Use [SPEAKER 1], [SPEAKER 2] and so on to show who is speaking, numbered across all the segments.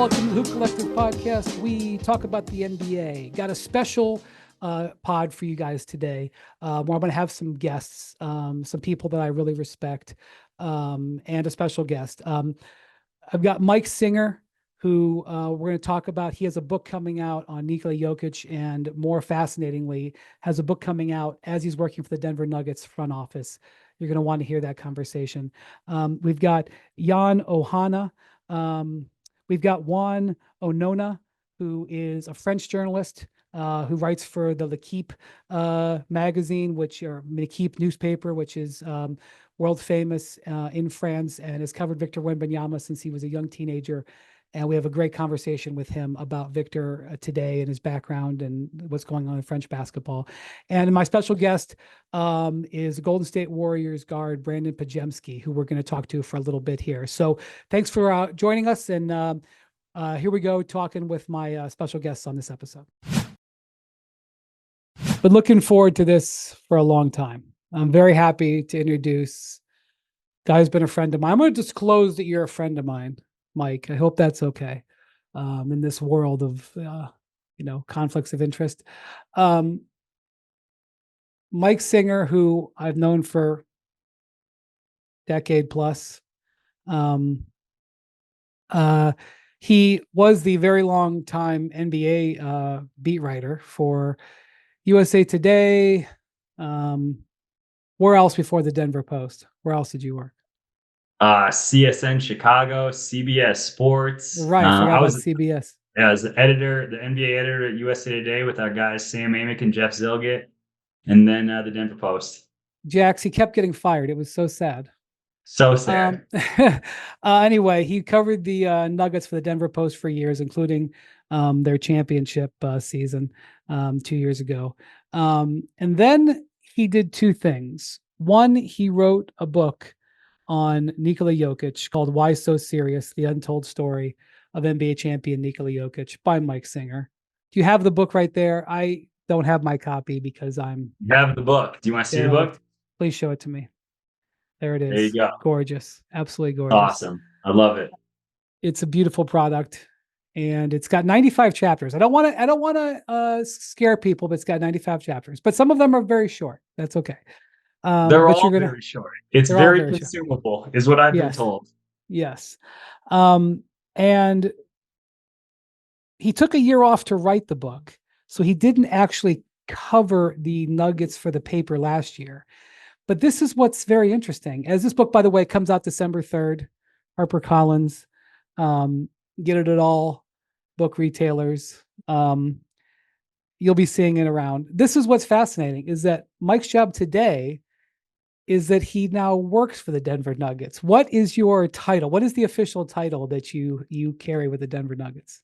[SPEAKER 1] welcome to the Hoop Collective podcast. We talk about the NBA. Got a special pod for you guys today. Where I'm going to have some guests, some people that I really respect, and a special guest. I've got Mike Singer, who we're going to talk about. He has a book coming out on Nikola Jokic, and more fascinatingly, has a book coming out as he's working for the Denver Nuggets front office. You're going to want to hear that conversation. We've got Yann Ohnona. We've got Yann Ohnona, who is a French journalist who writes for the L'Equipe magazine, or L'Equipe newspaper, which is world famous in France, and has covered Victor Wembanyama since he was a young teenager. And we have a great conversation with him about Victor today and his background and what's going on in French basketball. And my special guest is Golden State Warriors guard Brandin Podziemski, who we're going to talk to for a little bit here. So thanks for joining us. And here we go, talking with my special guests on this episode. Been looking forward to this for a long time. I'm very happy to introduce a guy who's been a friend of mine. I'm going to disclose that you're a friend of mine, Mike. I hope that's okay in this world of, conflicts of interest. Mike Singer, who I've known for a decade plus. He was the very long time NBA beat writer for USA Today. Where else before the Denver Post? Where else did you work?
[SPEAKER 2] CSN Chicago, CBS Sports.
[SPEAKER 1] Right, I was about CBS.
[SPEAKER 2] Yeah, I was the editor, the NBA editor at USA Today with our guys Sam Amick and Jeff Zilgett, and then the Denver Post.
[SPEAKER 1] Jax, he kept getting fired. It was so sad.
[SPEAKER 2] So sad.
[SPEAKER 1] Anyway, he covered the Nuggets for the Denver Post for years, including their championship season 2 years ago. And then he did two things. One, he wrote a book on Nikola Jokic called Why So Serious? The Untold Story of NBA Champion Nikola Jokic by Mike Singer. Do you have the book right there? I don't have my copy because
[SPEAKER 2] You have the book. Do you want to see the book?
[SPEAKER 1] Please show it to me. There it is.
[SPEAKER 2] There you go.
[SPEAKER 1] Gorgeous. Absolutely gorgeous.
[SPEAKER 2] Awesome. I love it.
[SPEAKER 1] It's a beautiful product, and it's got 95 chapters. I don't want to scare people, but it's got 95 chapters. But some of them are very short. That's okay.
[SPEAKER 2] They're all very short. It's very consumable, is what I've been told.
[SPEAKER 1] Yes. And he took a year off to write the book, so he didn't actually cover the Nuggets for the paper last year. But this is what's very interesting. As this book, by the way, comes out December 3rd, HarperCollins. Get it at all book retailers. You'll be seeing it around. This is what's fascinating, is that Mike's job today is that he now works for the Denver Nuggets. What is your title? What is the official title that you carry with the Denver Nuggets?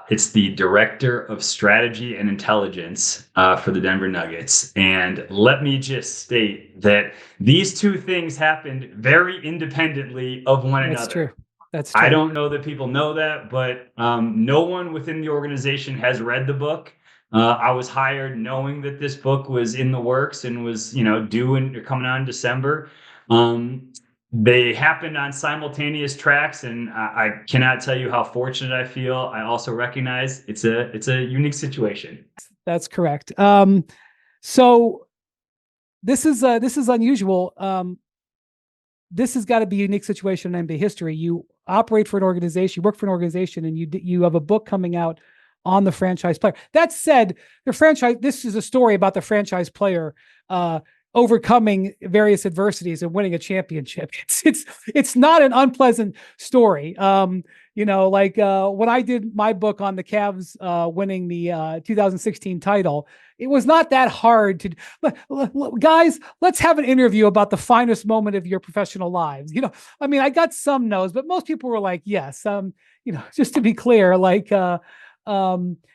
[SPEAKER 2] It's the Director of Strategy and Intelligence for the Denver Nuggets. And let me just state that these two things happened very independently of one another.
[SPEAKER 1] That's true.
[SPEAKER 2] I don't know that people know that, but no one within the organization has read the book. I was hired knowing that this book was in the works and was, due and coming out in December. They happened on simultaneous tracks, and I cannot tell you how fortunate I feel. I also recognize it's a unique situation.
[SPEAKER 1] That's correct. So this is unusual. This has got to be a unique situation in NBA history. You operate for an organization, you work for an organization, and you have a book coming out on the franchise player. That said, this is a story about the franchise player overcoming various adversities and winning a championship. It's not an unpleasant story. When I did my book on the Cavs winning the 2016 title, it was not that hard to, guys, let's have an interview about the finest moment of your professional lives. I got some no's, but most people were like, yes. Just to be clear,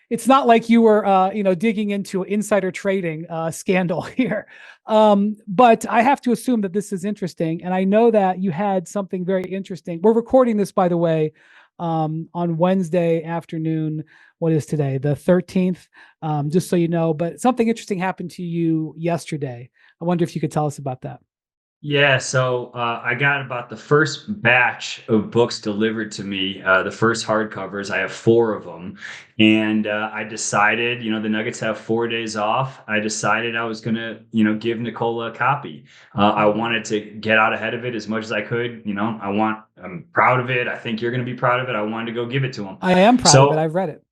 [SPEAKER 1] it's not like you were, digging into insider trading scandal here. But I have to assume that this is interesting. And I know that you had something very interesting. We're recording this, by the way, on Wednesday afternoon. What is today? The 13th, just so you know. But something interesting happened to you yesterday. I wonder if you could tell us about that.
[SPEAKER 2] Yeah, so I got about the first batch of books delivered to me, the first hardcovers. I have four of them. And I decided, the Nuggets have 4 days off. I decided I was going to, give Nicola a copy. I wanted to get out ahead of it as much as I could. I'm proud of it. I think you're going to be proud of it. I wanted to go give it to him.
[SPEAKER 1] I am proud of it.
[SPEAKER 2] So
[SPEAKER 1] I've read it.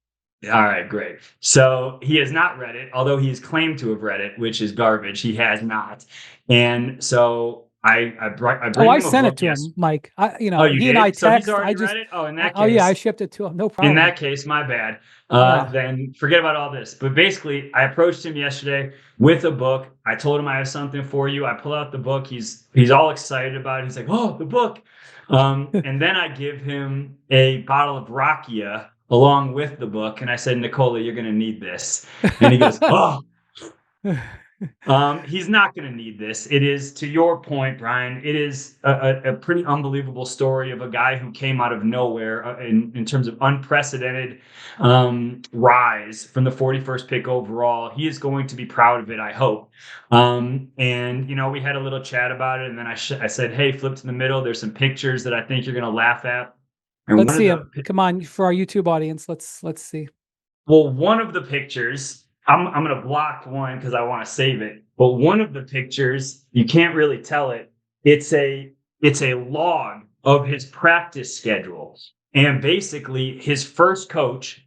[SPEAKER 2] all right, great. So he has not read it, although he has claimed to have read it, which is garbage. He has not. And so I
[SPEAKER 1] Oh,
[SPEAKER 2] bring
[SPEAKER 1] I
[SPEAKER 2] him a
[SPEAKER 1] sent it
[SPEAKER 2] book.
[SPEAKER 1] to
[SPEAKER 2] Yes.
[SPEAKER 1] him, Mike.
[SPEAKER 2] Oh, you
[SPEAKER 1] He and I
[SPEAKER 2] did? So he's
[SPEAKER 1] text.
[SPEAKER 2] already read it? Oh,
[SPEAKER 1] Oh yeah, I shipped it to him. No
[SPEAKER 2] in
[SPEAKER 1] problem.
[SPEAKER 2] that case, my bad.
[SPEAKER 1] Yeah.
[SPEAKER 2] Then forget about all this. But basically, I approached him yesterday with a book. I told him I have something for you. I pull out the book. He's all excited about it. He's like, "Oh, the book!" And then I give him a bottle of rakia along with the book, and I said, "Nicola, you're going to need this." And he goes, "Oh." He's not going to need this. It is, to your point, Brian, it is a pretty unbelievable story of a guy who came out of nowhere in terms of unprecedented rise from the 41st pick overall. He is going to be proud of it, I hope. And, we had a little chat about it. And then I said, hey, flip to the middle. There's some pictures that I think you're going to laugh at. And
[SPEAKER 1] Let's see him. Come on, for our YouTube audience. Let's see.
[SPEAKER 2] Well, one of the pictures, I'm going to block one because I want to save it. But one of the pictures, you can't really tell it. It's a log of his practice schedule. And basically, his first coach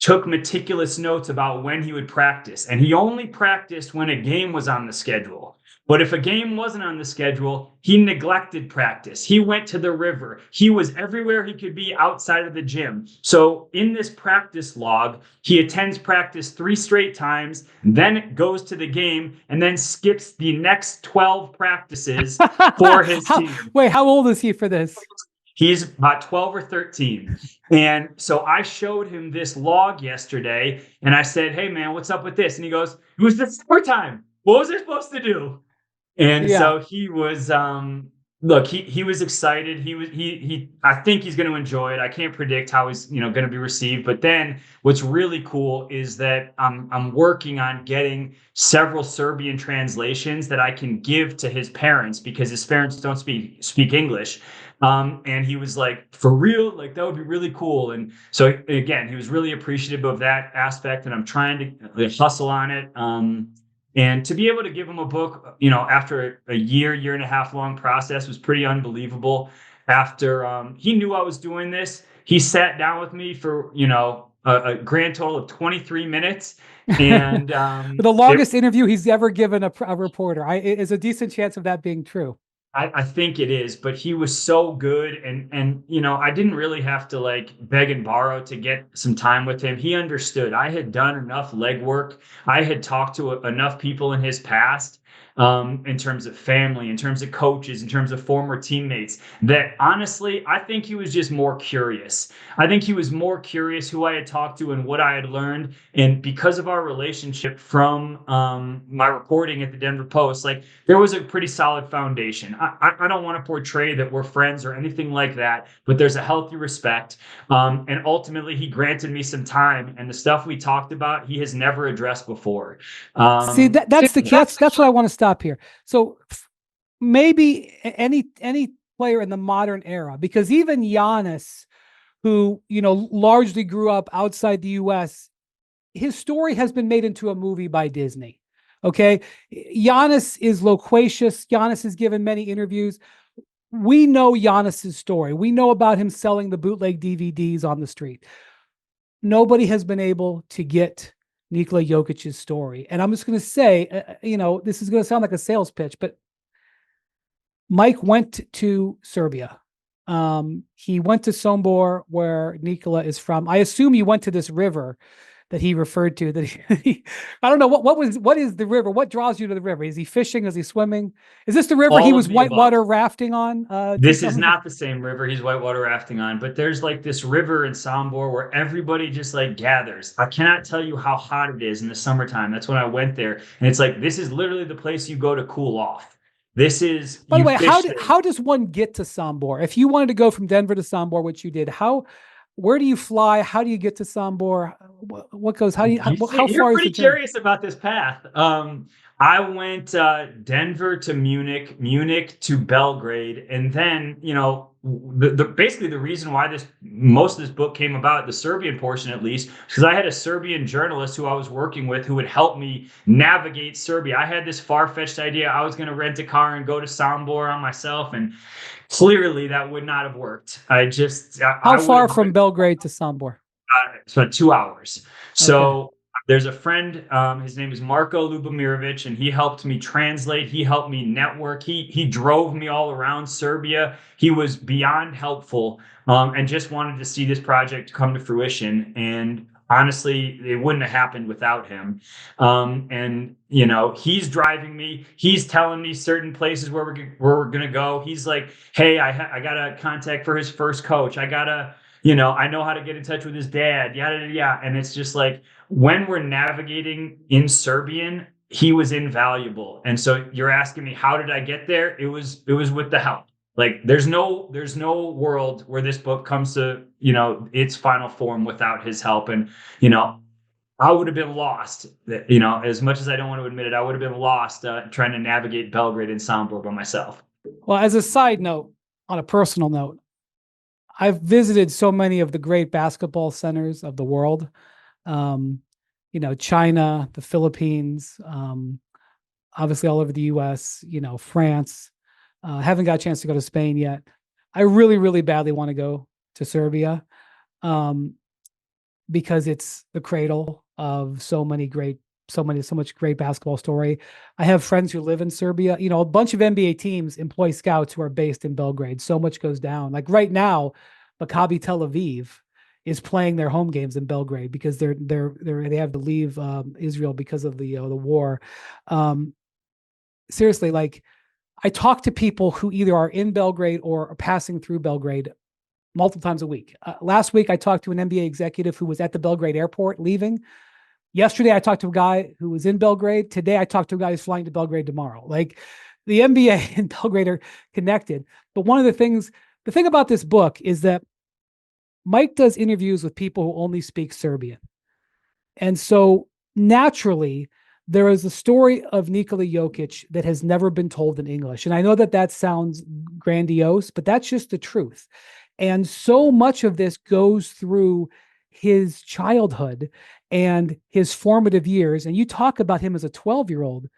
[SPEAKER 2] took meticulous notes about when he would practice. And he only practiced when a game was on the schedule. But if a game wasn't on the schedule, he neglected practice. He went to the river. He was everywhere he could be outside of the gym. So in this practice log, he attends practice 3 straight times, then goes to the game, and then skips the next 12 practices for his team.
[SPEAKER 1] Wait, how old is he for this?
[SPEAKER 2] He's about 12 or 13. And so I showed him this log yesterday and I said, hey, man, what's up with this? And he goes, it was the summertime. What was I supposed to do? And so he was, look, he was excited. I think he's going to enjoy it. I can't predict how he's, going to be received. But then what's really cool is that I'm working on getting several Serbian translations that I can give to his parents because his parents don't speak English. And he was like, for real, like that would be really cool. And so again, he was really appreciative of that aspect, and I'm trying to hustle on it. And to be able to give him a book, after a year and a half long process was pretty unbelievable. After he knew I was doing this, he sat down with me for, a grand total of 23 minutes. And
[SPEAKER 1] the longest interview he's ever given a reporter. Is a decent chance of that being true.
[SPEAKER 2] I think it is, but he was so good. And I didn't really have to like beg and borrow to get some time with him. He understood. I had done enough legwork. I had talked to enough people in his past, in terms of family, in terms of coaches, in terms of former teammates, that honestly, I think he was just more curious. I think he was more curious who I had talked to and what I had learned. And because of our relationship from my reporting at the Denver Post, like there was a pretty solid foundation. I don't want to portray that we're friends or anything like that, but there's a healthy respect. And ultimately, he granted me some time, and the stuff we talked about, he has never addressed before.
[SPEAKER 1] See, that's the key. That's what I want to stop here. So maybe any player in the modern era, because even Giannis, who largely grew up outside the U.S., his story has been made into a movie by Disney. Okay, Giannis is loquacious. Giannis has given many interviews. We know Giannis's story. We know about him selling the bootleg DVDs on the street. Nobody has been able to get Nikola Jokic's story. And I'm just going to say, this is going to sound like a sales pitch, but Mike went to Serbia. He went to Sombor, where Nikola is from. I assume you went to this river that he referred to. I don't know what is the river? What draws you to the river? Is he fishing? Is he swimming? Is this the river he was whitewater rafting on?
[SPEAKER 2] This is not the same river he's whitewater rafting on, but there's like this river in Sombor where everybody just like gathers. I cannot tell you how hot it is in the summertime. That's when I went there, and it's like this is literally the place you go to cool off. This is.
[SPEAKER 1] By the way, how does one get to Sombor? If you wanted to go from Denver to Sombor, which you did, where do you fly? How do you get to Sombor? What goes? How far is the journey?
[SPEAKER 2] You're pretty curious about this path. I went Denver to Munich, Munich to Belgrade, and then basically the reason why most of this book came about, the Serbian portion at least, because I had a Serbian journalist who I was working with who would help me navigate Serbia. I had this far-fetched idea I was going to rent a car and go to Sombor on myself, and clearly that would not have worked.
[SPEAKER 1] How far from Belgrade to Sombor?
[SPEAKER 2] It's about 2 hours. So there's a friend, his name is Marko Ljubomirovic, and he helped me translate. He helped me network. He drove me all around Serbia. He was beyond helpful, and just wanted to see this project come to fruition. And honestly, it wouldn't have happened without him. And he's driving me. He's telling me certain places where we're gonna go. He's like, "Hey, I got a contact for his first coach. I know how to get in touch with his dad, yada, yada, yada." And it's just like, when we're navigating in Serbian, he was invaluable. And so you're asking me, how did I get there? It was with the help. Like there's no world where this book comes to, its final form without his help. And, I would have been lost, as much as I don't want to admit it, I would have been lost trying to navigate Belgrade and Sombor by myself.
[SPEAKER 1] Well, as a side note, on a personal note, I've visited so many of the great basketball centers of the world. China, the Philippines, obviously all over the US, France. Haven't got a chance to go to Spain yet. I really, really badly want to go to Serbia, because it's the cradle of so much great basketball story. I have friends who live in Serbia. A bunch of NBA teams employ scouts who are based in Belgrade. So much goes down. Like right now, Maccabi Tel Aviv is playing their home games in Belgrade because they have to leave Israel because of the war. Seriously, like I talk to people who either are in Belgrade or are passing through Belgrade multiple times a week. Last week, I talked to an NBA executive who was at the Belgrade airport leaving. Yesterday, I talked to a guy who was in Belgrade. Today, I talked to a guy who's flying to Belgrade tomorrow. Like the NBA and Belgrade are connected. But the thing about this book is that Mike does interviews with people who only speak Serbian. And so naturally, there is a story of Nikola Jokic that has never been told in English. And I know that sounds grandiose, but that's just the truth. And so much of this goes through his childhood and his formative years. And you talk about him as a 12-year-old.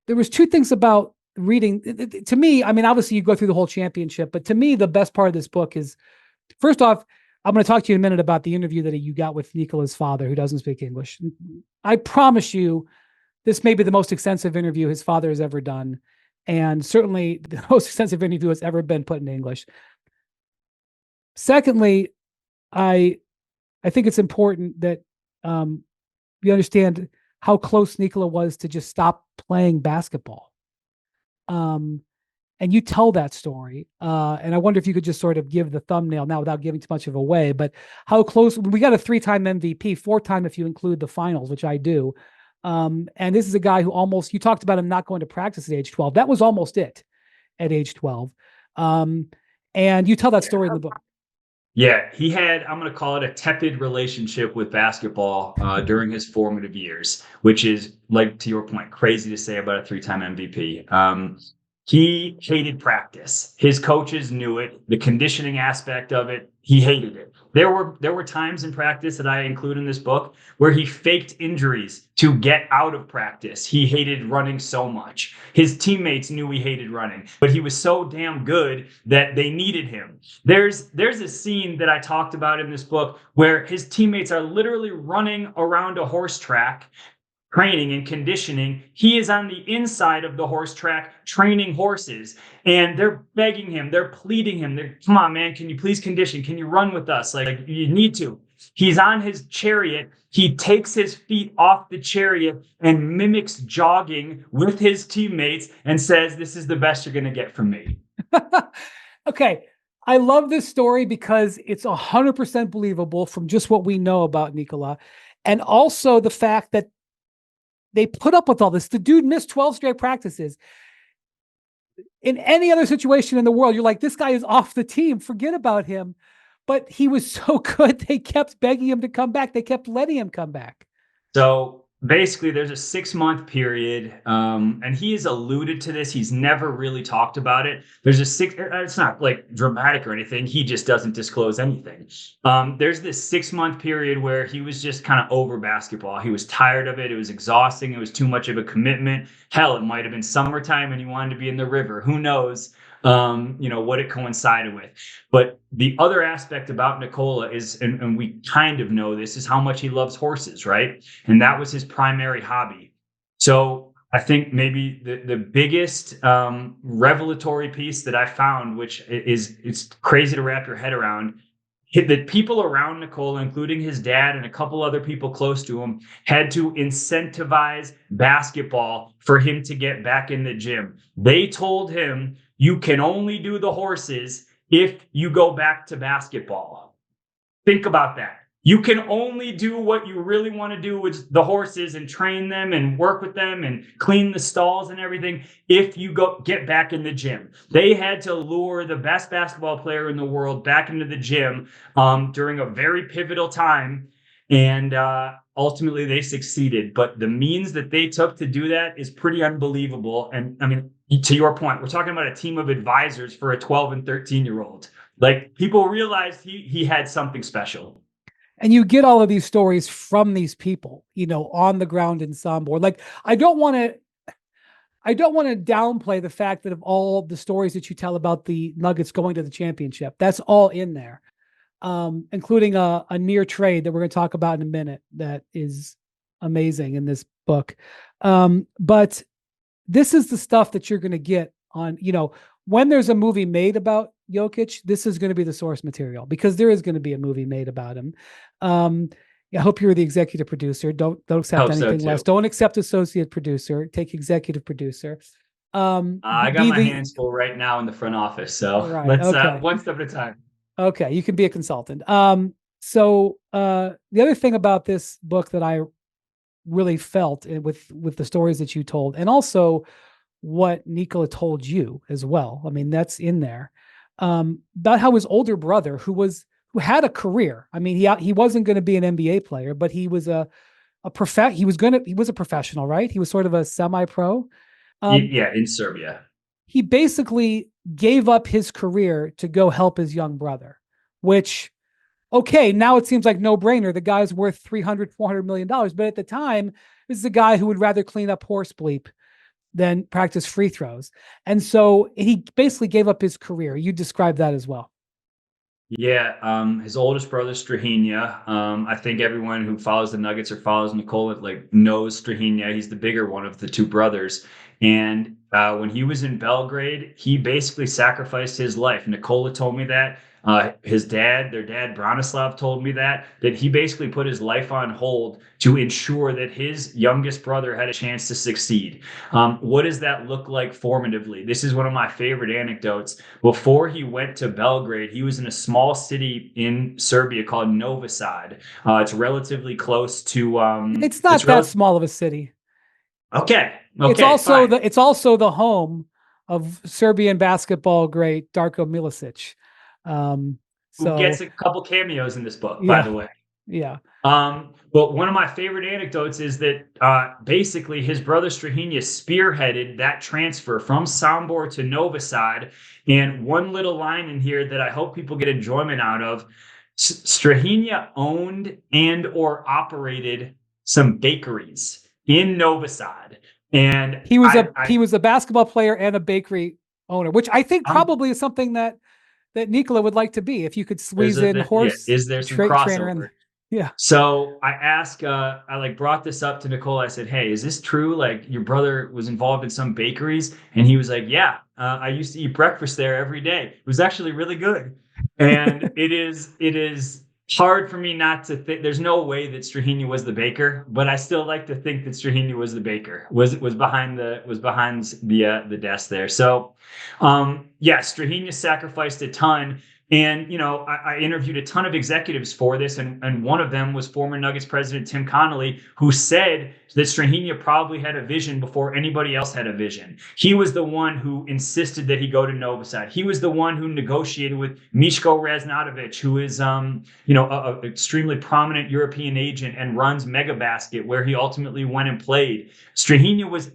[SPEAKER 1] There was two things about reading. To me, I mean, obviously you go through the whole championship, but to me, the best part of this book is, first off, I'm going to talk to you in a minute about the interview that you got with Nikola's father, who doesn't speak English. I promise you, this may be the most extensive interview his father has ever done. And certainly the most extensive interview has ever been put in English. Secondly, I think it's important that you understand how close Nikola was to just stop playing basketball. And you tell that story. And I wonder if you could just sort of give the thumbnail now without giving too much of away, but how close, we got a 3-time MVP, 4-time if you include the finals, which I do. And this is a guy who you talked about him not going to practice at age 12. That was almost it at age 12. And you tell that story in the book.
[SPEAKER 2] Yeah, he had, I'm going to call it a tepid relationship with basketball during his formative years, which is, like, to your point, crazy to say about a 3-time MVP. He hated practice. His coaches knew it. The conditioning aspect of it, he hated it. There were times in practice that I include in this book where he faked injuries to get out of practice. He hated running so much. His teammates knew he hated running, but he was so damn good that they needed him. There's a scene that I talked about in this book where his teammates are literally running around a horse track, training and conditioning. He is on the inside of the horse track training horses, and they're begging him, they're pleading him, come on, man, can you please condition, can you run with us, like you need to. He's on his chariot. He takes his feet off the chariot and mimics jogging with his teammates and says, "This is the best you're going to get from me."
[SPEAKER 1] Okay, I love this story because it's 100% believable from just what we know about Nikola, and also the fact that they put up with all this. The dude missed 12 straight practices. In any other situation in the world, you're like, this guy is off the team, forget about him. But he was so good, they kept begging him to come back. They kept letting him come back.
[SPEAKER 2] So basically there's a 6 month period, and he has alluded to this. He's never really talked about it. There's a six, it's not like dramatic or anything. He just doesn't disclose anything. There's this 6 month period where he was just kind of over basketball. He was tired of it. It was exhausting. It was too much of a commitment. Hell, it might have been summertime and he wanted to be in the river. Who knows? What it coincided with. But the other aspect about Nikola is, and we kind of know this, is how much he loves horses, right? And that was his primary hobby. So I think maybe the biggest revelatory piece that I found, which it's crazy to wrap your head around, the people around Nikola, including his dad and a couple other people close to him, had to incentivize basketball for him to get back in the gym. They told him, you can only do the horses if you go back to basketball. Think about that. You can only do what you really want to do with the horses and train them and work with them and clean the stalls and everything if you go get back in the gym. They had to lure the best basketball player in the world back into the gym during a very pivotal time. And ultimately they succeeded. But the means that they took to do that is pretty unbelievable. And I mean, to your point, we're talking about a team of advisors for a 12 and 13-year-old. Like, people realized he had something special.
[SPEAKER 1] And you get all of these stories from these people, on the ground in Sombor. Like, I don't want to downplay the fact that of all the stories that you tell about the Nuggets going to the championship, that's all in there, including a near trade that we're going to talk about in a minute that is amazing in this book. But this is the stuff that you're going to get on, when there's a movie made about Jokic, this is going to be the source material, because there is going to be a movie made about him. I hope you're the executive producer. Don't accept anything less. Don't accept associate producer. Take executive producer.
[SPEAKER 2] I got my hands full right now in the front office, so let's one step at a time.
[SPEAKER 1] Okay, you can be a consultant. So the other thing about this book that I really felt with the stories that you told, and also what Nikola told you as well, I mean, that's in there, about how his older brother, who had a career. I mean, he wasn't going to be an NBA player, but he was a professional, right? He was sort of a semi-pro.
[SPEAKER 2] In Serbia.
[SPEAKER 1] He basically gave up his career to go help his young brother, which, okay, now it seems like no brainer. The guy's worth $300-400 million. But at the time, this is a guy who would rather clean up horse bleep than practice free throws. And so he basically gave up his career. You described that as well.
[SPEAKER 2] Yeah, his oldest brother, Strahinja. I think everyone who follows the Nuggets or follows Nikola knows Strahinja. He's the bigger one of the two brothers. And when he was in Belgrade, he basically sacrificed his life. Nikola told me that. Their dad, Branislav, told me that he basically put his life on hold to ensure that his youngest brother had a chance to succeed. What does that look like formatively? This is one of my favorite anecdotes. Before he went to Belgrade, he was in a small city in Serbia called Novi Sad. It's relatively close to.
[SPEAKER 1] It's not that small of a city.
[SPEAKER 2] Okay.
[SPEAKER 1] It's also the home of Serbian basketball great Darko Milicic.
[SPEAKER 2] Who gets a couple cameos in this book, by the way.
[SPEAKER 1] Yeah.
[SPEAKER 2] But one of my favorite anecdotes is that basically his brother Strahinja spearheaded that transfer from Sombor to Novi Sad. And one little line in here that I hope people get enjoyment out of: Strahinja owned and or operated some bakeries in Novi Sad. And
[SPEAKER 1] he was a basketball player and a bakery owner, which I think probably is something that Nikola would like to be, if you could squeeze in horse.
[SPEAKER 2] Yeah, is there some crossover?
[SPEAKER 1] Yeah.
[SPEAKER 2] So I asked, I brought this up to Nikola. I said, "Hey, is this true? Like, your brother was involved in some bakeries?" And he was like, "Yeah, I used to eat breakfast there every day. It was actually really good." And it is hard for me not to think. There's no way that Strahinja was the baker, but I still like to think that Strahinja was the baker. Was behind the desk there. So, Strahinja sacrificed a ton. And, I interviewed a ton of executives for this, and one of them was former Nuggets president Tim Connolly, who said that Strahinja probably had a vision before anybody else had a vision. He was the one who insisted that he go to Novi Sad. He was the one who negotiated with Miško Raznadovic, who is, a extremely prominent European agent and runs Megabasket, where he ultimately went and played. Strahinja was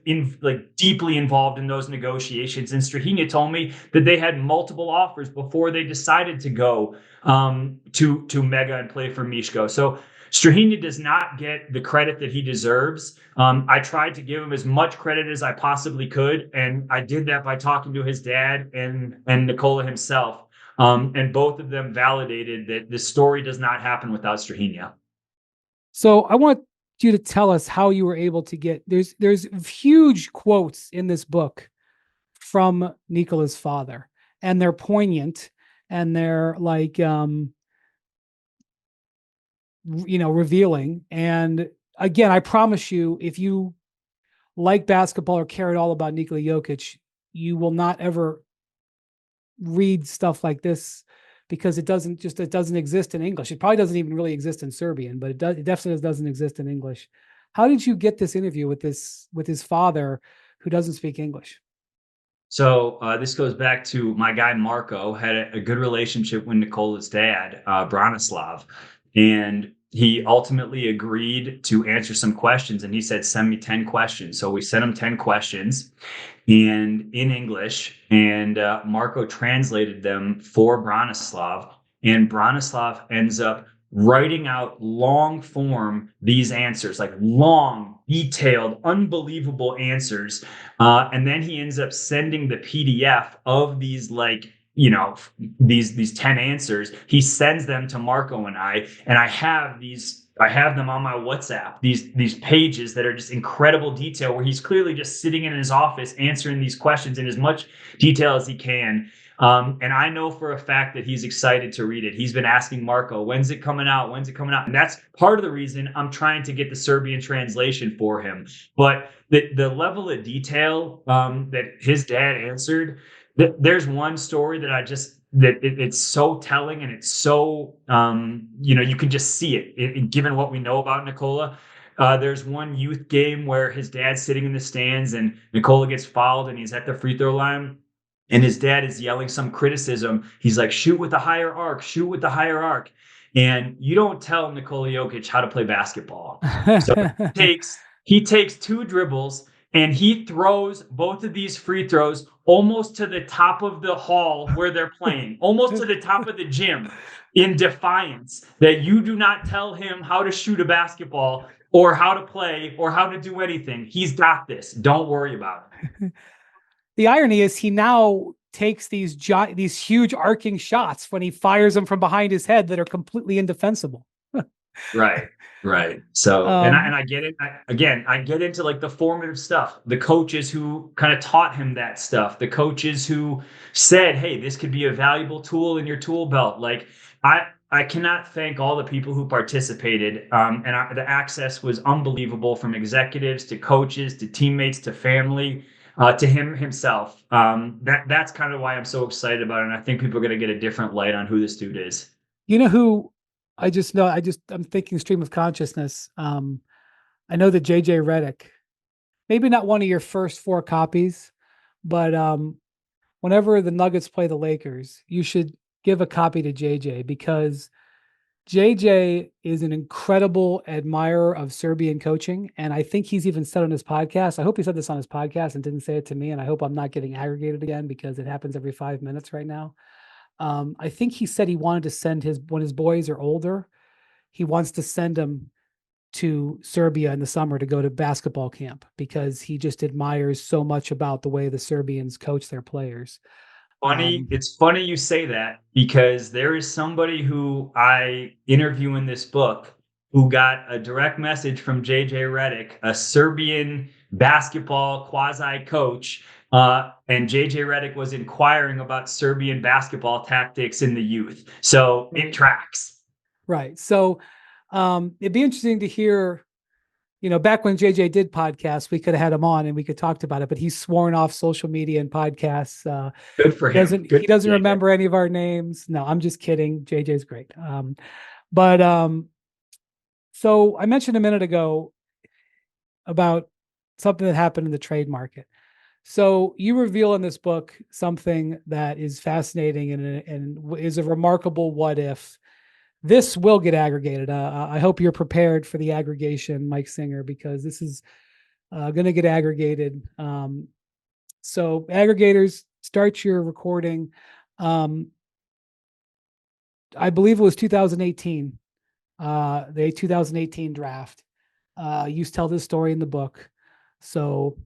[SPEAKER 2] deeply involved in those negotiations, and Strahinja told me that they had multiple offers before they decided to go to Mega and play for Miško. So Strahinja does not get the credit that he deserves. I tried to give him as much credit as I possibly could, and I did that by talking to his dad and Nikola himself. And both of them validated that this story does not happen without Strahinja.
[SPEAKER 1] So I want you to tell us how you were able to get, there's huge quotes in this book from Nikola's father, and they're poignant, and they're revealing. And again, I promise you, if you like basketball or care at all about Nikola Jokic, you will not ever read stuff like this, because it doesn't exist in English. It probably doesn't even really exist in Serbian, but it definitely doesn't exist in English. How did you get this interview with his father, who doesn't speak English?
[SPEAKER 2] So this goes back to my guy Marco had a good relationship with Nikola's dad, Branislav, and he ultimately agreed to answer some questions. And he said, "Send me 10 questions." So we sent him 10 questions, and in English, and Marco translated them for Branislav, and Branislav ends up writing out long form these answers, like long, detailed, unbelievable answers. And then he ends up sending the PDF of these, these 10 answers. He sends them to Marco and I have them on my WhatsApp, these pages that are just incredible detail, where he's clearly just sitting in his office answering these questions in as much detail as he can. And I know for a fact that he's excited to read it. He's been asking Marco, "When's it coming out? When's it coming out?" And that's part of the reason I'm trying to get the Serbian translation for him. But the level of detail that his dad answered, there's one story that it's so telling, and it's so, you can just see it given what we know about Nikola. There's one youth game where his dad's sitting in the stands, and Nikola gets fouled, and he's at the free throw line. And his dad is yelling some criticism. He's like, "Shoot with the higher arc, shoot with the higher arc." And you don't tell Nikola Jokic how to play basketball. So he takes 2 dribbles, and he throws both of these free throws almost to the top of the hall where they're playing, almost to the top of the gym, in defiance that you do not tell him how to shoot a basketball or how to play or how to do anything. He's got this. Don't worry about it.
[SPEAKER 1] The irony is, he now takes these huge arcing shots when he fires them from behind his head that are completely indefensible.
[SPEAKER 2] Right. So, and I get it. I get into like the formative stuff, the coaches who kind of taught him that stuff, the coaches who said, "Hey, this could be a valuable tool in your tool belt." Like, I cannot thank all the people who participated. The access was unbelievable, from executives to coaches to teammates to family. To him himself. That's kind of why I'm so excited about it. And I think people are going to get a different light on who this dude is.
[SPEAKER 1] You know who I'm thinking stream of consciousness. I know that JJ Redick, maybe not one of your first 4 copies, but whenever the Nuggets play the Lakers, you should give a copy to JJ, because JJ is an incredible admirer of Serbian coaching. And I think he's even said on his podcast, I hope he said this on his podcast and didn't say it to me, and I hope I'm not getting aggregated again, because it happens every 5 minutes right now. I think he said he wanted to send when his boys are older, he wants to send them to Serbia in the summer to go to basketball camp, because he just admires so much about the way the Serbians coach their players.
[SPEAKER 2] It's funny you say that, because there is somebody who I interview in this book who got a direct message from JJ Redick, a Serbian basketball quasi coach. And JJ Redick was inquiring about Serbian basketball tactics in the youth. So it tracks.
[SPEAKER 1] Right. So it'd be interesting to hear, back when JJ did podcasts, we could have had him on and we could talked about it, but he's sworn off social media and podcasts.
[SPEAKER 2] Good for him.
[SPEAKER 1] He doesn't
[SPEAKER 2] JJ.
[SPEAKER 1] remember any of our names. No, I'm just kidding. JJ's great. But so I mentioned a minute ago about something that happened in the trade market. So you reveal in this book something that is fascinating and is a remarkable what if. This will get aggregated. I hope you're prepared for the aggregation, Mike Singer, because this is going to get aggregated. So aggregators, start your recording. I believe it was 2018, the 2018 draft. You tell this story in the book. So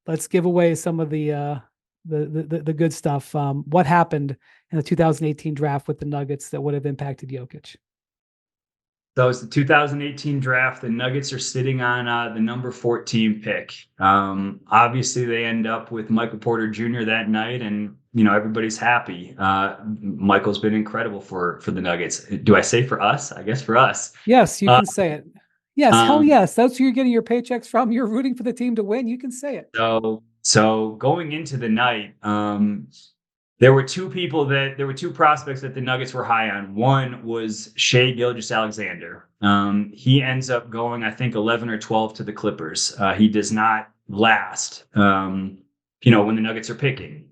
[SPEAKER 1] let's give away some of the good stuff. What happened in the 2018 draft with the Nuggets that would have impacted Jokic?
[SPEAKER 2] So it's the 2018 draft. The Nuggets are sitting on the number 14 pick. Obviously, they end up with Michael Porter Jr. that night, and everybody's happy. Michael's been incredible for the Nuggets. Do I say for us? I guess for us.
[SPEAKER 1] Yes, you can say it. Yes, hell yes. That's who you're getting your paychecks from. You're rooting for the team to win. You can say it.
[SPEAKER 2] So going into the night, there were two prospects that the Nuggets were high on. One was Shai Gilgeous-Alexander. He ends up going, I think, 11 or 12 to the Clippers. He does not last, when the Nuggets are picking.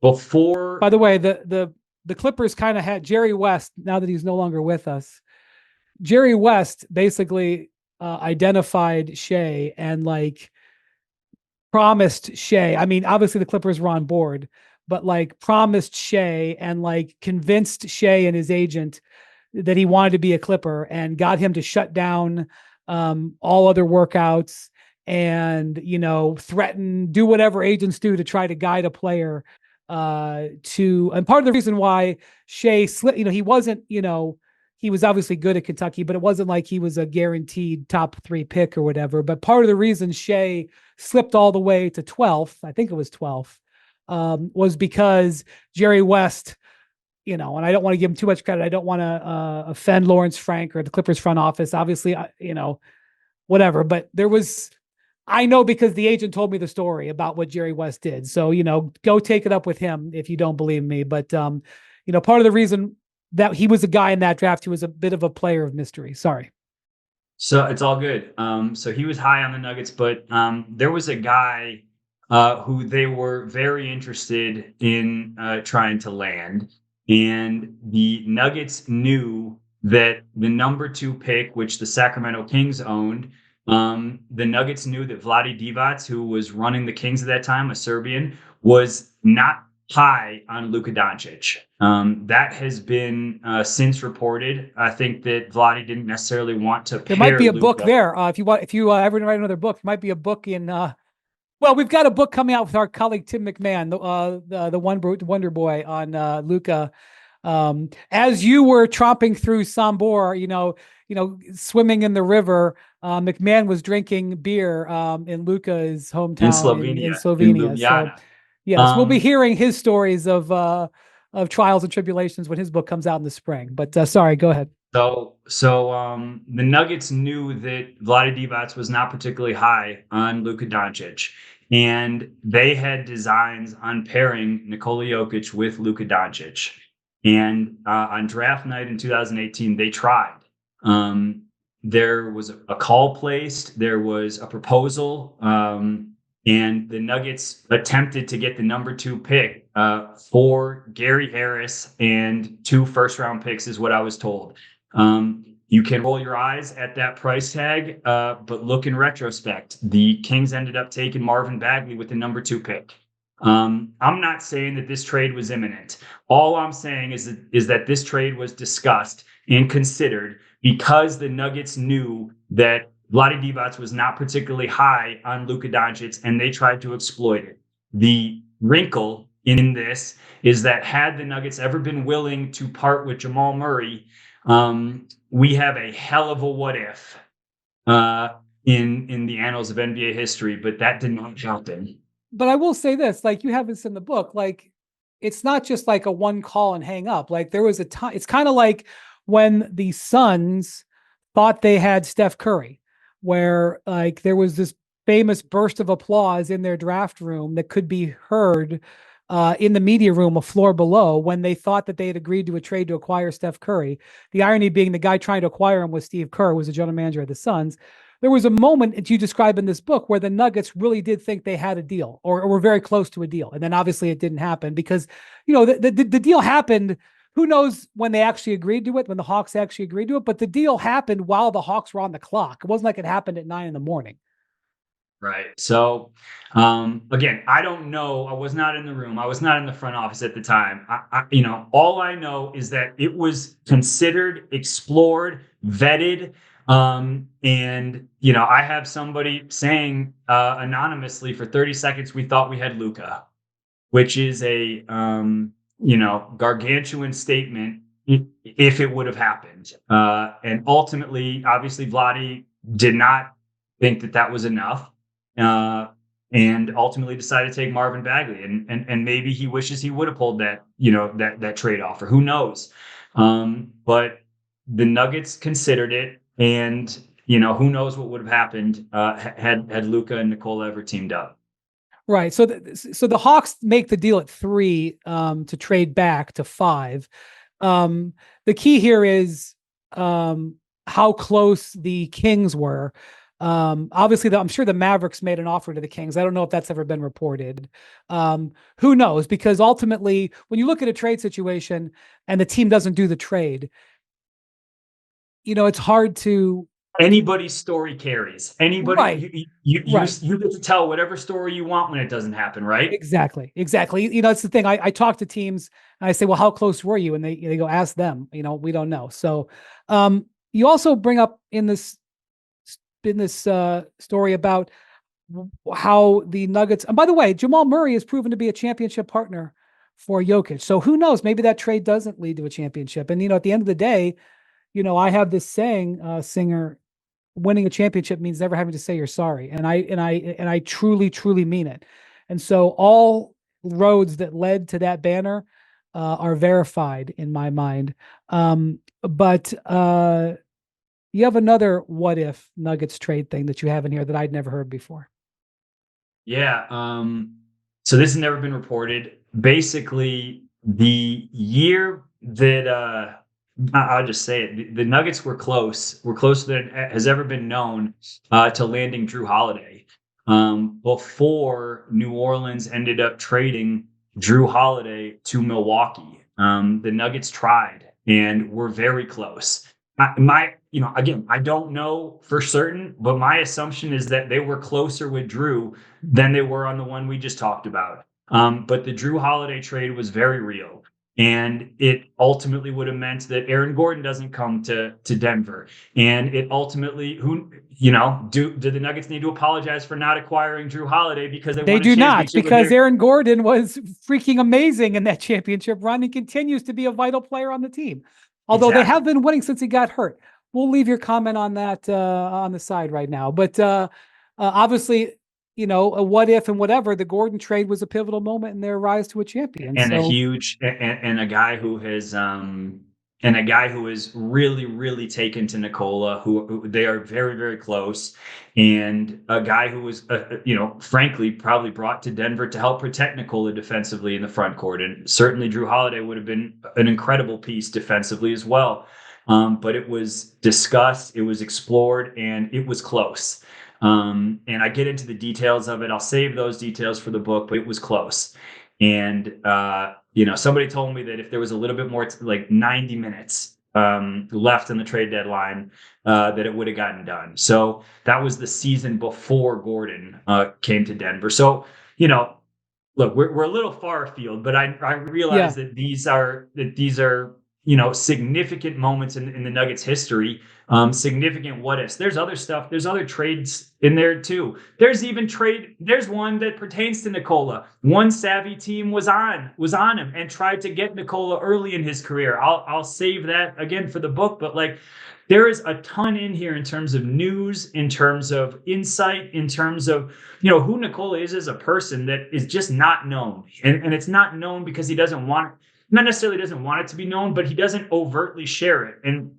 [SPEAKER 1] By the way, the Clippers kind of had Jerry West, now that he's no longer with us. Jerry West basically identified Shai and promised Shai. I mean, obviously the Clippers were on board, but promised Shai and convinced Shai and his agent that he wanted to be a Clipper and got him to shut down all other workouts and, do whatever agents do to try to guide a player and part of the reason why Shai slipped, he wasn't, he was obviously good at Kentucky, but it wasn't like he was a guaranteed top 3 pick or whatever. But part of the reason Shai slipped all the way to 12th, I think it was 12th, was because Jerry West, and I don't want to give him too much credit. I don't want to offend Lawrence Frank or the Clippers front office. Obviously, whatever. But I know because the agent told me the story about what Jerry West did. So, go take it up with him if you don't believe me. But, part of the reason that he was a guy in that draft who was a bit of a player of mystery. Sorry.
[SPEAKER 2] So it's all good. So he was high on the Nuggets, but there was a guy who they were very interested in trying to land. And the Nuggets knew that the number 2 pick, which the Sacramento Kings owned, the Nuggets knew that Vlade Divac, who was running the Kings at that time, a Serbian, was not high on Luka Doncic. That has been since reported. I think that Vlade didn't necessarily want to pair.
[SPEAKER 1] There might be a
[SPEAKER 2] Luka.
[SPEAKER 1] book there. If you ever write another book, there might be a book in. Well, we've got a book coming out with our colleague Tim McMahon, the Wonder Boy on Luka. As you were tromping through Sombor, swimming in the river, McMahon was drinking beer in Luka's hometown in Slovenia. So, yes, we'll be hearing his stories of trials and tribulations when his book comes out in the spring. But sorry, go ahead.
[SPEAKER 2] So the Nuggets knew that Vlade Divac was not particularly high on Luka Doncic, and they had designs on pairing Nikola Jokic with Luka Doncic. And on draft night in 2018, they tried. There was a call placed. There was a proposal. And the Nuggets attempted to get the number 2 pick for Gary Harris and 2 first-round picks, is what I was told. You can roll your eyes at that price tag, but look in retrospect. The Kings ended up taking Marvin Bagley with the number 2 pick. I'm not saying that this trade was imminent. All I'm saying is that this trade was discussed and considered because the Nuggets knew that Vlade Divac was not particularly high on Luka Doncic, and they tried to exploit it. The wrinkle in this is that had the Nuggets ever been willing to part with Jamal Murray, we have a hell of a what if in the annals of NBA history, but that did not happen.
[SPEAKER 1] But I will say this, you have this in the book, it's not just a one call and hang up. There was a time, it's kind of like when the Suns thought they had Steph Curry. where like there was this famous burst of applause in their draft room that could be heard in the media room a floor below when they thought that they had agreed to a trade to acquire Steph Curry. The irony being the guy trying to acquire him was Steve Kerr, who was the general manager of the Suns. There was a moment that you describe in this book where the Nuggets really did think they had a deal or were very close to a deal. And then obviously it didn't happen because, the deal happened. Who knows when they actually agreed to it, when the Hawks actually agreed to it, but the deal happened while the Hawks were on the clock. It wasn't like it happened at 9 a.m.
[SPEAKER 2] Right. So, again, I don't know. I was not in the room. I was not in the front office at the time. All I know is that it was considered, explored, vetted. And I have somebody saying anonymously for 30 seconds, we thought we had Luka, which is a gargantuan statement if it would have happened. And ultimately, obviously, Vlade did not think that was enough. And ultimately decided to take Marvin Bagley, and maybe he wishes he would have pulled that trade offer. Who knows? But the Nuggets considered it, and who knows what would have happened had Luka and Nikola ever teamed up.
[SPEAKER 1] Right. So the Hawks make the deal at 3 to trade back to 5. The key here is how close the Kings were. Obviously, I'm sure the Mavericks made an offer to the Kings. I don't know if that's ever been reported. Who knows? Because ultimately, when you look at a trade situation and the team doesn't do the trade, it's hard to.
[SPEAKER 2] Anybody's story carries. Anybody,
[SPEAKER 1] Right.
[SPEAKER 2] you
[SPEAKER 1] Right.
[SPEAKER 2] you get to tell whatever story you want when it doesn't happen, right?
[SPEAKER 1] Exactly. It's the thing. I talk to teams and I say, well, how close were you? And they go, ask them. We don't know. So, you also bring up in this story about how the Nuggets, and by the way, Jamal Murray has proven to be a championship partner for Jokic. So who knows? Maybe that trade doesn't lead to a championship. And at the end of the day, I have this saying, Singer, winning a championship means never having to say you're sorry. And I truly, truly mean it. And so all roads that led to that banner are verified in my mind. But you have another what if Nuggets trade thing that you have in here that I'd never heard before.
[SPEAKER 2] Yeah. So this has never been reported. Basically, the year that I'll just say it, the Nuggets were closer than it has ever been known to landing Drew Holiday. Before New Orleans ended up trading Drew Holiday to Milwaukee. The Nuggets tried and were very close. Again, I don't know for certain, but my assumption is that they were closer with Drew than they were on the one we just talked about. But the Drew Holiday trade was very real. And it ultimately would have meant that Aaron Gordon doesn't come to Denver. And it ultimately, do the Nuggets need to apologize for not acquiring Drew Holiday because they
[SPEAKER 1] They
[SPEAKER 2] won a
[SPEAKER 1] do not,
[SPEAKER 2] championship with
[SPEAKER 1] because Aaron Gordon was freaking amazing in that championship run and continues to be a vital player on the team. Although they have
[SPEAKER 2] Exactly.
[SPEAKER 1] been winning since he got hurt. We'll leave your comment on that on the side right now. But obviously, a what if and whatever, the Gordon trade was a pivotal moment in their rise to a champion.
[SPEAKER 2] And a
[SPEAKER 1] So
[SPEAKER 2] huge and a guy who has and a guy who is really really taken to Nikola, who they are very very close, and a guy who was frankly probably brought to Denver to help protect Nikola defensively in the front court, and certainly Drew Holiday would have been an incredible piece defensively as well. But it was discussed, it was explored, and it was close. And I get into the details of it. I'll save those details for the book, but it was close. And somebody told me that if there was a little bit more, like 90 minutes left in the trade deadline, that it would have gotten done. So that was the season before Gordon came to Denver. So look, we're a little far afield, but I realize
[SPEAKER 1] yeah,
[SPEAKER 2] that these are significant moments in the Nuggets history, significant what ifs. There's other stuff. There's other trades in there too. There's one that pertains to Nikola. One savvy team was on him and tried to get Nikola early in his career. I'll save that again for the book, but like there is a ton in here in terms of news, in terms of insight, in terms of who Nikola is as a person that is just not known. And it's not known because he not necessarily doesn't want it to be known, but he doesn't overtly share it. And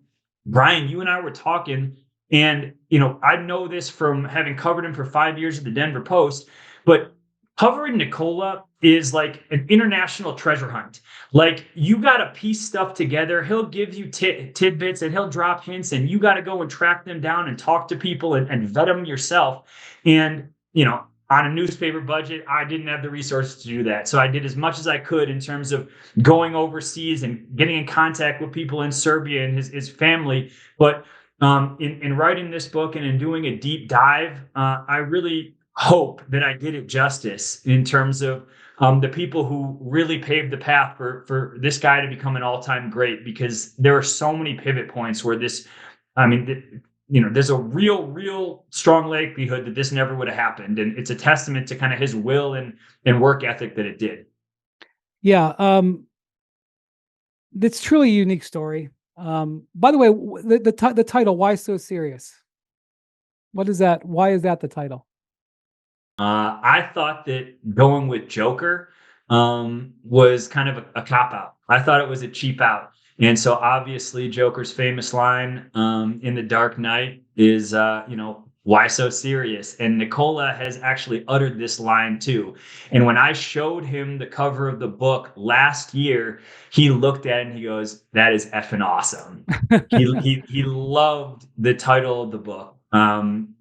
[SPEAKER 2] Brian, you and I were talking, And, you know, I know this from having covered him for 5 years at the Denver Post, but covering Nikola is like an international treasure hunt. Like, you got to piece stuff together. He'll give you tidbits and he'll drop hints, and you got to go and track them down and talk to people and vet them yourself. And, you know, on a newspaper budget, I didn't have the resources to do that. So I did as much as I could in terms of going overseas and getting in contact with people in Serbia and his family. But in writing this book and in doing a deep dive, I really hope that I did it justice in terms of the people who really paved the path for this guy to become an all-time great, because there are so many pivot points where this, I mean, you know, there's a real strong likelihood that this never would have happened. And it's a testament to kind of his will and work ethic that it did.
[SPEAKER 1] Yeah. It's truly a unique story. By the way, the title, Why So Serious? What is that? Why is that the title?
[SPEAKER 2] I thought that going with Joker was kind of a cop out. I thought it was a cheap out. And so obviously Joker's famous line in The Dark Knight is, you know, why so serious? And Nikola has actually uttered this line too. And when I showed him the cover of the book last year, he looked at it and he goes, "That is effing awesome." He loved the title of the book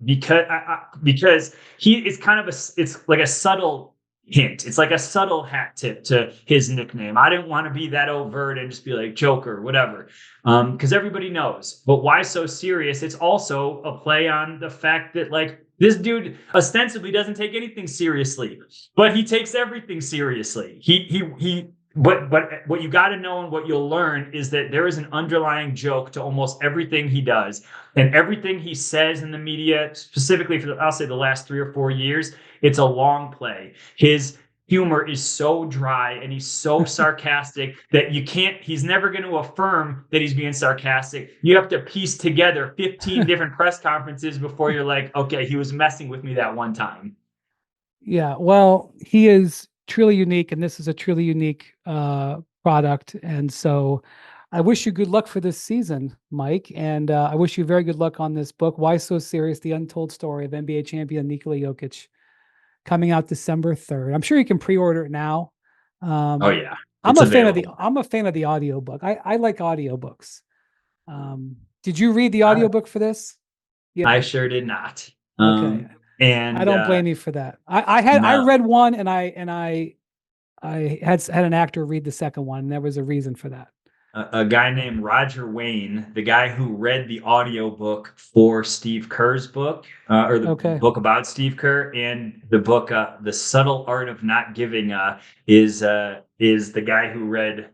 [SPEAKER 2] because he is kind of it's like a subtle hint. It's like a subtle hat tip to his nickname. I didn't want to be that overt and just be like Joker, whatever, because everybody knows. But why so serious? It's also a play on the fact that, like, this dude ostensibly doesn't take anything seriously, but he takes everything seriously. But what you got to know and what you'll learn is that there is an underlying joke to almost everything he does, and everything he says in the media, specifically for I'll say the last 3 or 4 years. It's a long play. His humor is so dry and he's so sarcastic that he's never going to affirm that he's being sarcastic. You have to piece together 15 different press conferences before you're like, okay, he was messing with me that one time.
[SPEAKER 1] Yeah, well, he is truly unique, and this is a truly unique product. And so I wish you good luck for this season, Mike. And I wish you very good luck on this book, Why So Serious? The Untold Story of NBA Champion Nikola Jokic, coming out December 3rd. I'm sure you can pre-order it now.
[SPEAKER 2] Oh yeah,
[SPEAKER 1] I'm
[SPEAKER 2] it's
[SPEAKER 1] a fan of
[SPEAKER 2] available.
[SPEAKER 1] the audiobook. I like audiobooks. Did you read the audiobook for this? Yeah.
[SPEAKER 2] I sure did not.
[SPEAKER 1] Okay.
[SPEAKER 2] And
[SPEAKER 1] I don't blame you for that. I
[SPEAKER 2] no,
[SPEAKER 1] read one, and I had an actor read the second one, and there was a reason for that.
[SPEAKER 2] a guy named Roger Wayne, the guy who read the audiobook for Steve Kerr's book, or the
[SPEAKER 1] Okay.
[SPEAKER 2] book about Steve Kerr, and the book The Subtle Art of Not Giving, is the guy who read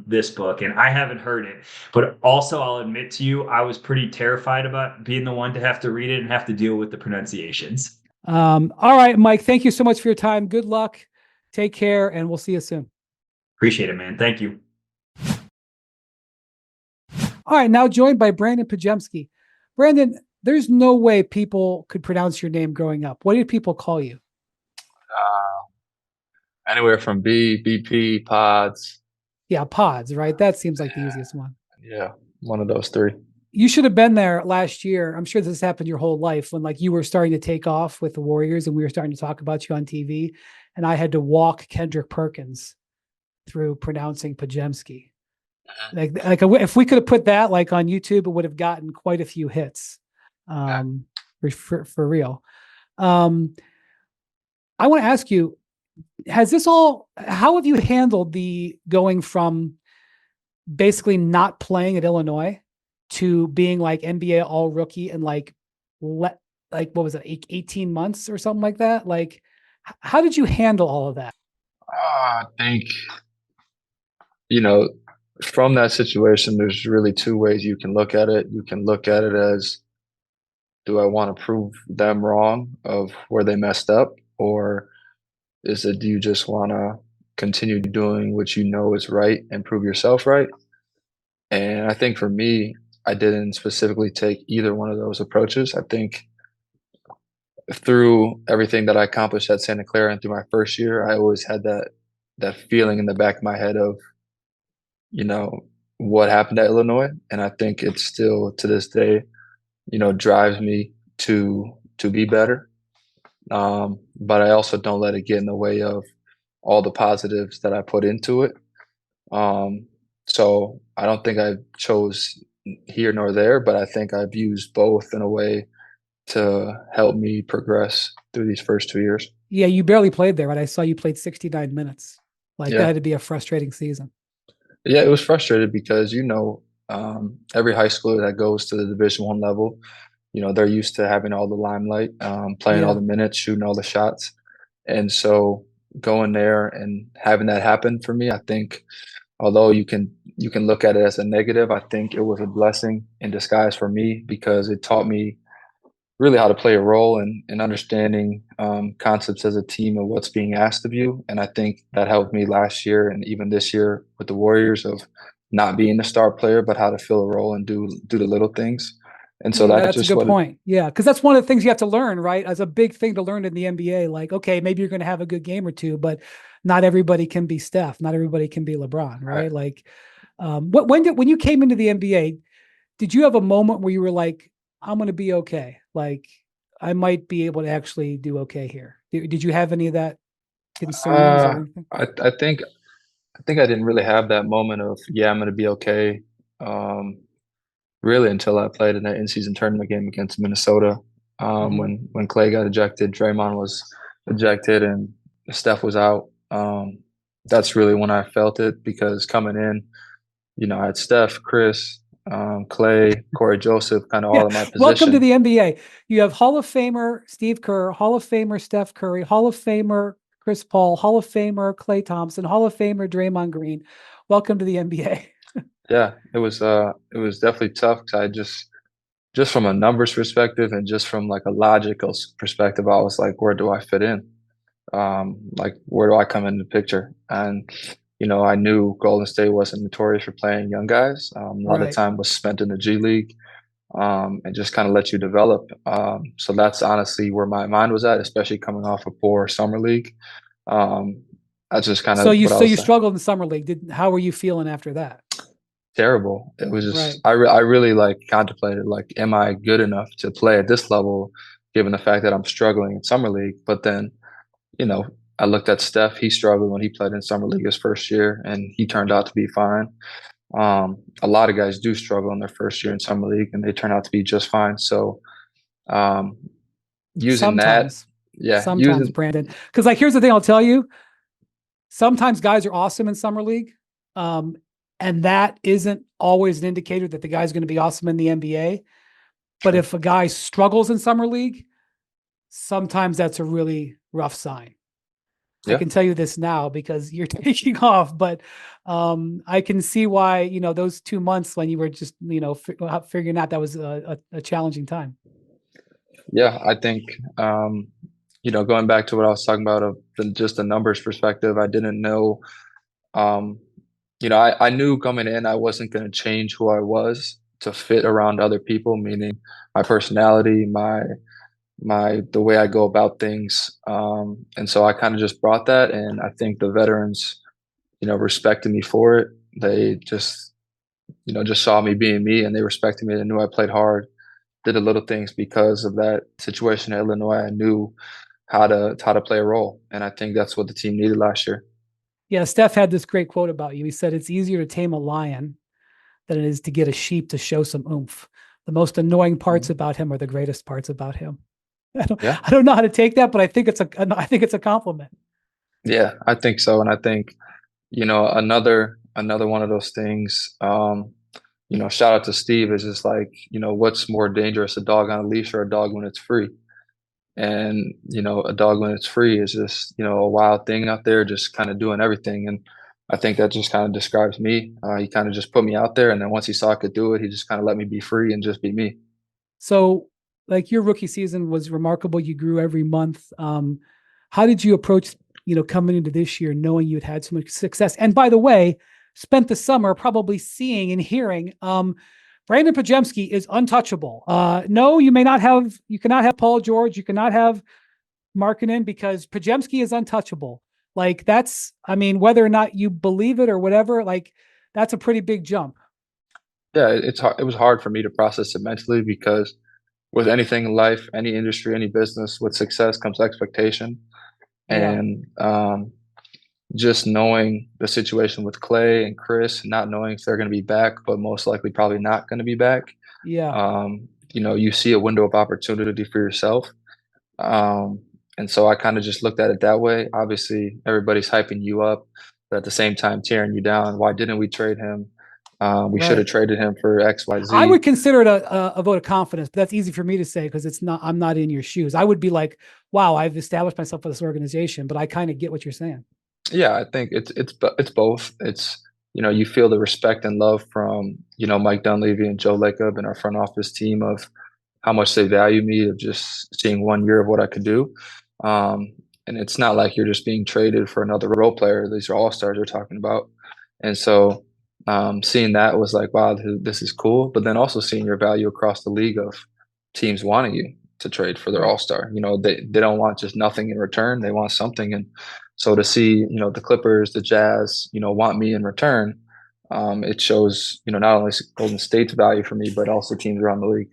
[SPEAKER 2] this book. And I haven't heard it, but also I'll admit to you, I was pretty terrified about being the one to have to read it and have to deal with the pronunciations.
[SPEAKER 1] All right, Mike, thank you so much for your time. Good luck. Take care, and we'll see you soon.
[SPEAKER 2] Appreciate it, man. Thank you.
[SPEAKER 1] All right, now joined by Brandin Podziemski. Brandin, there's no way people could pronounce your name growing up. What did people call you?
[SPEAKER 3] Anywhere from BP, Pods.
[SPEAKER 1] Yeah, Pods, right? That seems like the easiest one.
[SPEAKER 3] Yeah, one of those three.
[SPEAKER 1] You should have been there last year. I'm sure this happened your whole life when, like, you were starting to take off with the Warriors and we were starting to talk about you on TV, and I had to walk Kendrick Perkins through pronouncing Podziemski. Like if we could have put that like on YouTube, it would have gotten quite a few hits. For real. I want to ask you, how have you handled the going from basically not playing at Illinois to being like NBA all rookie and like what was it, 18 months or something like that? Like, how did you handle all of that?
[SPEAKER 3] I think, from that situation, there's really two ways you can look at it. You can look at it as, do I want to prove them wrong of where they messed up? Or is it, do you just want to continue doing what you know is right and prove yourself right? And I think for me, I didn't specifically take either one of those approaches. I think through everything that I accomplished at Santa Clara and through my first year, I always had that feeling in the back of my head of, what happened at Illinois. And I think it's still to this day drives me to be better. But I also don't let it get in the way of all the positives that I put into it. Um, so I don't think I chose here nor there, but I think I've used both in a way to help me progress through these first 2 years.
[SPEAKER 1] Yeah, you barely played there, right? I saw you played 69 minutes. Like that
[SPEAKER 3] Yeah.
[SPEAKER 1] had to be a frustrating season.
[SPEAKER 3] Yeah, it was frustrated because every high schooler that goes to the Division I level, they're used to having all the limelight, playing all
[SPEAKER 1] Yeah.
[SPEAKER 3] the minutes, shooting all the shots, and so going there and having that happen for me, I think, although you can look at it as a negative, I think it was a blessing in disguise for me because it taught me really how to play a role in understanding concepts as a team and what's being asked of you. And I think that helped me last year and even this year with the Warriors of not being the star player, but how to fill a role and do the little things. And so
[SPEAKER 1] Yeah,
[SPEAKER 3] that's
[SPEAKER 1] that's a
[SPEAKER 3] just
[SPEAKER 1] good
[SPEAKER 3] what it,
[SPEAKER 1] point. Yeah, because that's one of the things you have to learn, right? As a big thing to learn in the NBA. Like, okay, maybe you're going to have a good game or two, but not everybody can be Steph. Not everybody can be LeBron,
[SPEAKER 3] right.
[SPEAKER 1] right? Like, when you came into the NBA, did you have a moment where you were like, I'm going to be okay? Like, I might be able to actually do okay here. Did you have any of that concerns or
[SPEAKER 3] Uh,
[SPEAKER 1] anything?
[SPEAKER 3] I think I didn't really have that moment of, yeah, I'm going to be okay. Um, really until I played in that in-season tournament game against Minnesota.
[SPEAKER 1] Mhm.
[SPEAKER 3] When Clay got ejected, Draymond was ejected, and Steph was out. That's really when I felt it because coming in, I had Steph, Chris, Clay, Corey Joseph, kind of
[SPEAKER 1] Yeah.
[SPEAKER 3] all in my
[SPEAKER 1] Welcome to
[SPEAKER 3] position.
[SPEAKER 1] the NBA. You have Hall of Famer Steve Kerr, Hall of Famer Steph Curry, Hall of Famer Chris Paul, Hall of Famer Klay Thompson, Hall of Famer Draymond Green. Welcome to the NBA.
[SPEAKER 3] Yeah, it was definitely tough because I just from a numbers perspective and just from like a logical perspective, I was like, where do I fit in? Like where do I come in the picture? And I knew Golden State wasn't notorious for playing young guys. A lot of
[SPEAKER 1] Right.
[SPEAKER 3] time was spent in the G League, and just kind of let you develop. So that's honestly where my mind was at, especially coming off a poor summer league. Um, that's just kind
[SPEAKER 1] So
[SPEAKER 3] of
[SPEAKER 1] you
[SPEAKER 3] what I
[SPEAKER 1] so
[SPEAKER 3] was
[SPEAKER 1] you
[SPEAKER 3] saying.
[SPEAKER 1] struggled in summer league. How were you feeling after that?
[SPEAKER 3] Terrible. It was
[SPEAKER 1] Right.
[SPEAKER 3] just I really like contemplated like, am I good enough to play at this level, given the fact that I'm struggling in summer league? But then you know, I looked at Steph. He struggled when he played in summer league his first year, and he turned out to be fine. A lot of guys do struggle in their first year in summer league, and they turn out to be just fine. So, um, using that,
[SPEAKER 1] Sometimes.
[SPEAKER 3] yeah,
[SPEAKER 1] Sometimes,
[SPEAKER 3] using
[SPEAKER 1] Brandon. Because like here's the thing I'll tell you. Sometimes guys are awesome in summer league. Um, and that isn't always an indicator that the guy's going to be awesome in the NBA. But
[SPEAKER 3] true,
[SPEAKER 1] if a guy struggles in summer league, sometimes that's a really rough sign. I
[SPEAKER 3] yeah,
[SPEAKER 1] can tell you this now because you're taking off, but I can see why, those 2 months when you were just, figuring out that was a challenging time.
[SPEAKER 3] yeah. I think, going back to what I was talking about of just the numbers perspective, I didn't know. Um, I knew coming in I wasn't going to change who I was to fit around other people, meaning my personality, my the way I go about things. And so I kind of just brought that, and I think the veterans, respected me for it. They just saw me being me, and they respected me. They knew I played hard, did the little things because of that situation at Illinois. I knew how to play a role, and I think that's what the team needed last year.
[SPEAKER 1] Yeah, Steph had this great quote about you. He said, "It's easier to tame a lion than it is to get a sheep to show some oomph. The most annoying parts
[SPEAKER 3] Mhm.
[SPEAKER 1] about him are the greatest parts about him." I don't,
[SPEAKER 3] Yeah,
[SPEAKER 1] I don't know how to take that, but I think it's a compliment.
[SPEAKER 3] yeah, I think so, and I think another one of those things. Shout out to Steve is just like, what's more dangerous, a dog on a leash or a dog when it's free? And, a dog when it's free is just, a wild thing out there, just kind of doing everything. And I think that just kind of describes me. He kind of just put me out there. And then once he saw I could do it, he just kind of let me be free and just be me.
[SPEAKER 1] So, like your rookie season was remarkable. You grew every month. How did you approach, coming into this year, knowing you had so much success? And by the way, spent the summer probably seeing and hearing. Brandin Podziemski is untouchable. No, you cannot have Paul George, you cannot have Markkinen because Podziemski is untouchable. Like whether or not you believe it or whatever, like that's a pretty big jump.
[SPEAKER 3] Yeah, it was hard for me to process it mentally because with anything in life, any industry, any business, with success comes expectation.
[SPEAKER 1] Yeah.
[SPEAKER 3] And just knowing the situation with Clay and Chris, not knowing if they're going to be back, but most likely probably not going to be back.
[SPEAKER 1] Yeah.
[SPEAKER 3] You see a window of opportunity for yourself. Um, and so I kind of just looked at it that way. Obviously, everybody's hyping you up, but at the same time tearing you down. Why didn't we trade him? We should have traded him for X, Y, Z.
[SPEAKER 1] I would consider it a vote of confidence, but that's easy for me to say because I'm not in your shoes. I would be like, wow, I've established myself with this organization, but I kind of get what you're saying.
[SPEAKER 3] Yeah, I think it's both. It's you feel the respect and love from Mike Dunleavy and Joe Lacob and our front office team of how much they value me, of just seeing 1 year of what I could do. And it's not like you're just being traded for another role player. These are all stars we're talking about. And so seeing that was like, wow, this is cool. But then also seeing your value across the league of teams wanting you to trade for their all-star. They don't want just nothing in return. They want something. And so to see, the Clippers, the Jazz, want me in return, it shows, not only Golden State's value for me, but also teams around the league.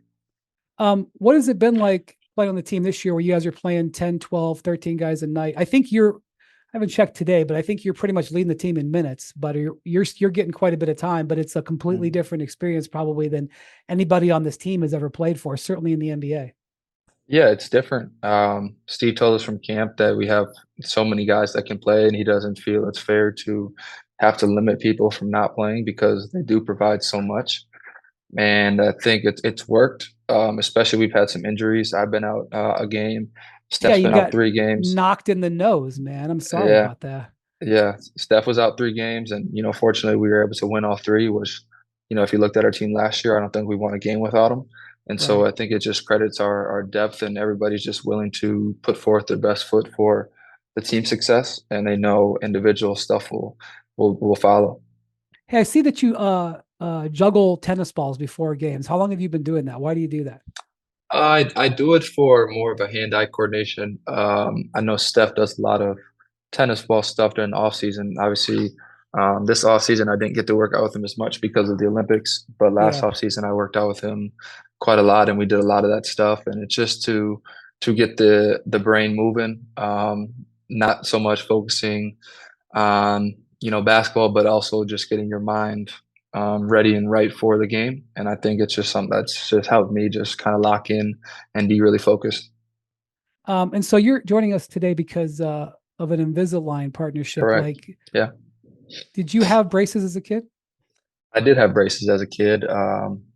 [SPEAKER 1] What has it been like playing on the team this year where you guys are playing 10, 12, 13 guys a night? I haven't checked today, but I think you're pretty much leading the team in minutes, but you're getting quite a bit of time, but it's a completely different experience probably than anybody on this team has ever played for, certainly in the NBA.
[SPEAKER 3] Yeah, it's different. Steve told us from camp that we have so many guys that can play, and he doesn't feel it's fair to have to limit people from not playing because they do provide so much. And I think it's worked. Especially we've had some injuries. I've been out a game. Steph's been out 3 games.
[SPEAKER 1] Knocked in the nose, man. I'm sorry about that.
[SPEAKER 3] Yeah, Steph was out 3 games, and fortunately we were able to win all 3. Which, if you looked at our team last year, I don't think we won a game without him. And so I think it just credits our depth, and everybody's just willing to put forth their best foot for the team success, and they know individual stuff will follow.
[SPEAKER 1] Hey, I see that you juggle tennis balls before games. How long have you been doing that? Why do you do that?
[SPEAKER 3] I do it for more of a hand-eye coordination. I know Steph does a lot of tennis ball stuff during the off season. Obviously, this off season I didn't get to work out with him as much because of the Olympics. But last off season I worked out with him quite a lot, and we did a lot of that stuff. And it's just to get the brain moving, not so much focusing on basketball, but also just getting your mind ready and right for the game. And I think it's just something that's just helped me just kind of lock in and be really focused.
[SPEAKER 1] And so you're joining us today because of an Invisalign partnership.
[SPEAKER 3] Correct. Yeah.
[SPEAKER 1] Did you have braces as a kid?
[SPEAKER 3] I did have braces as a kid.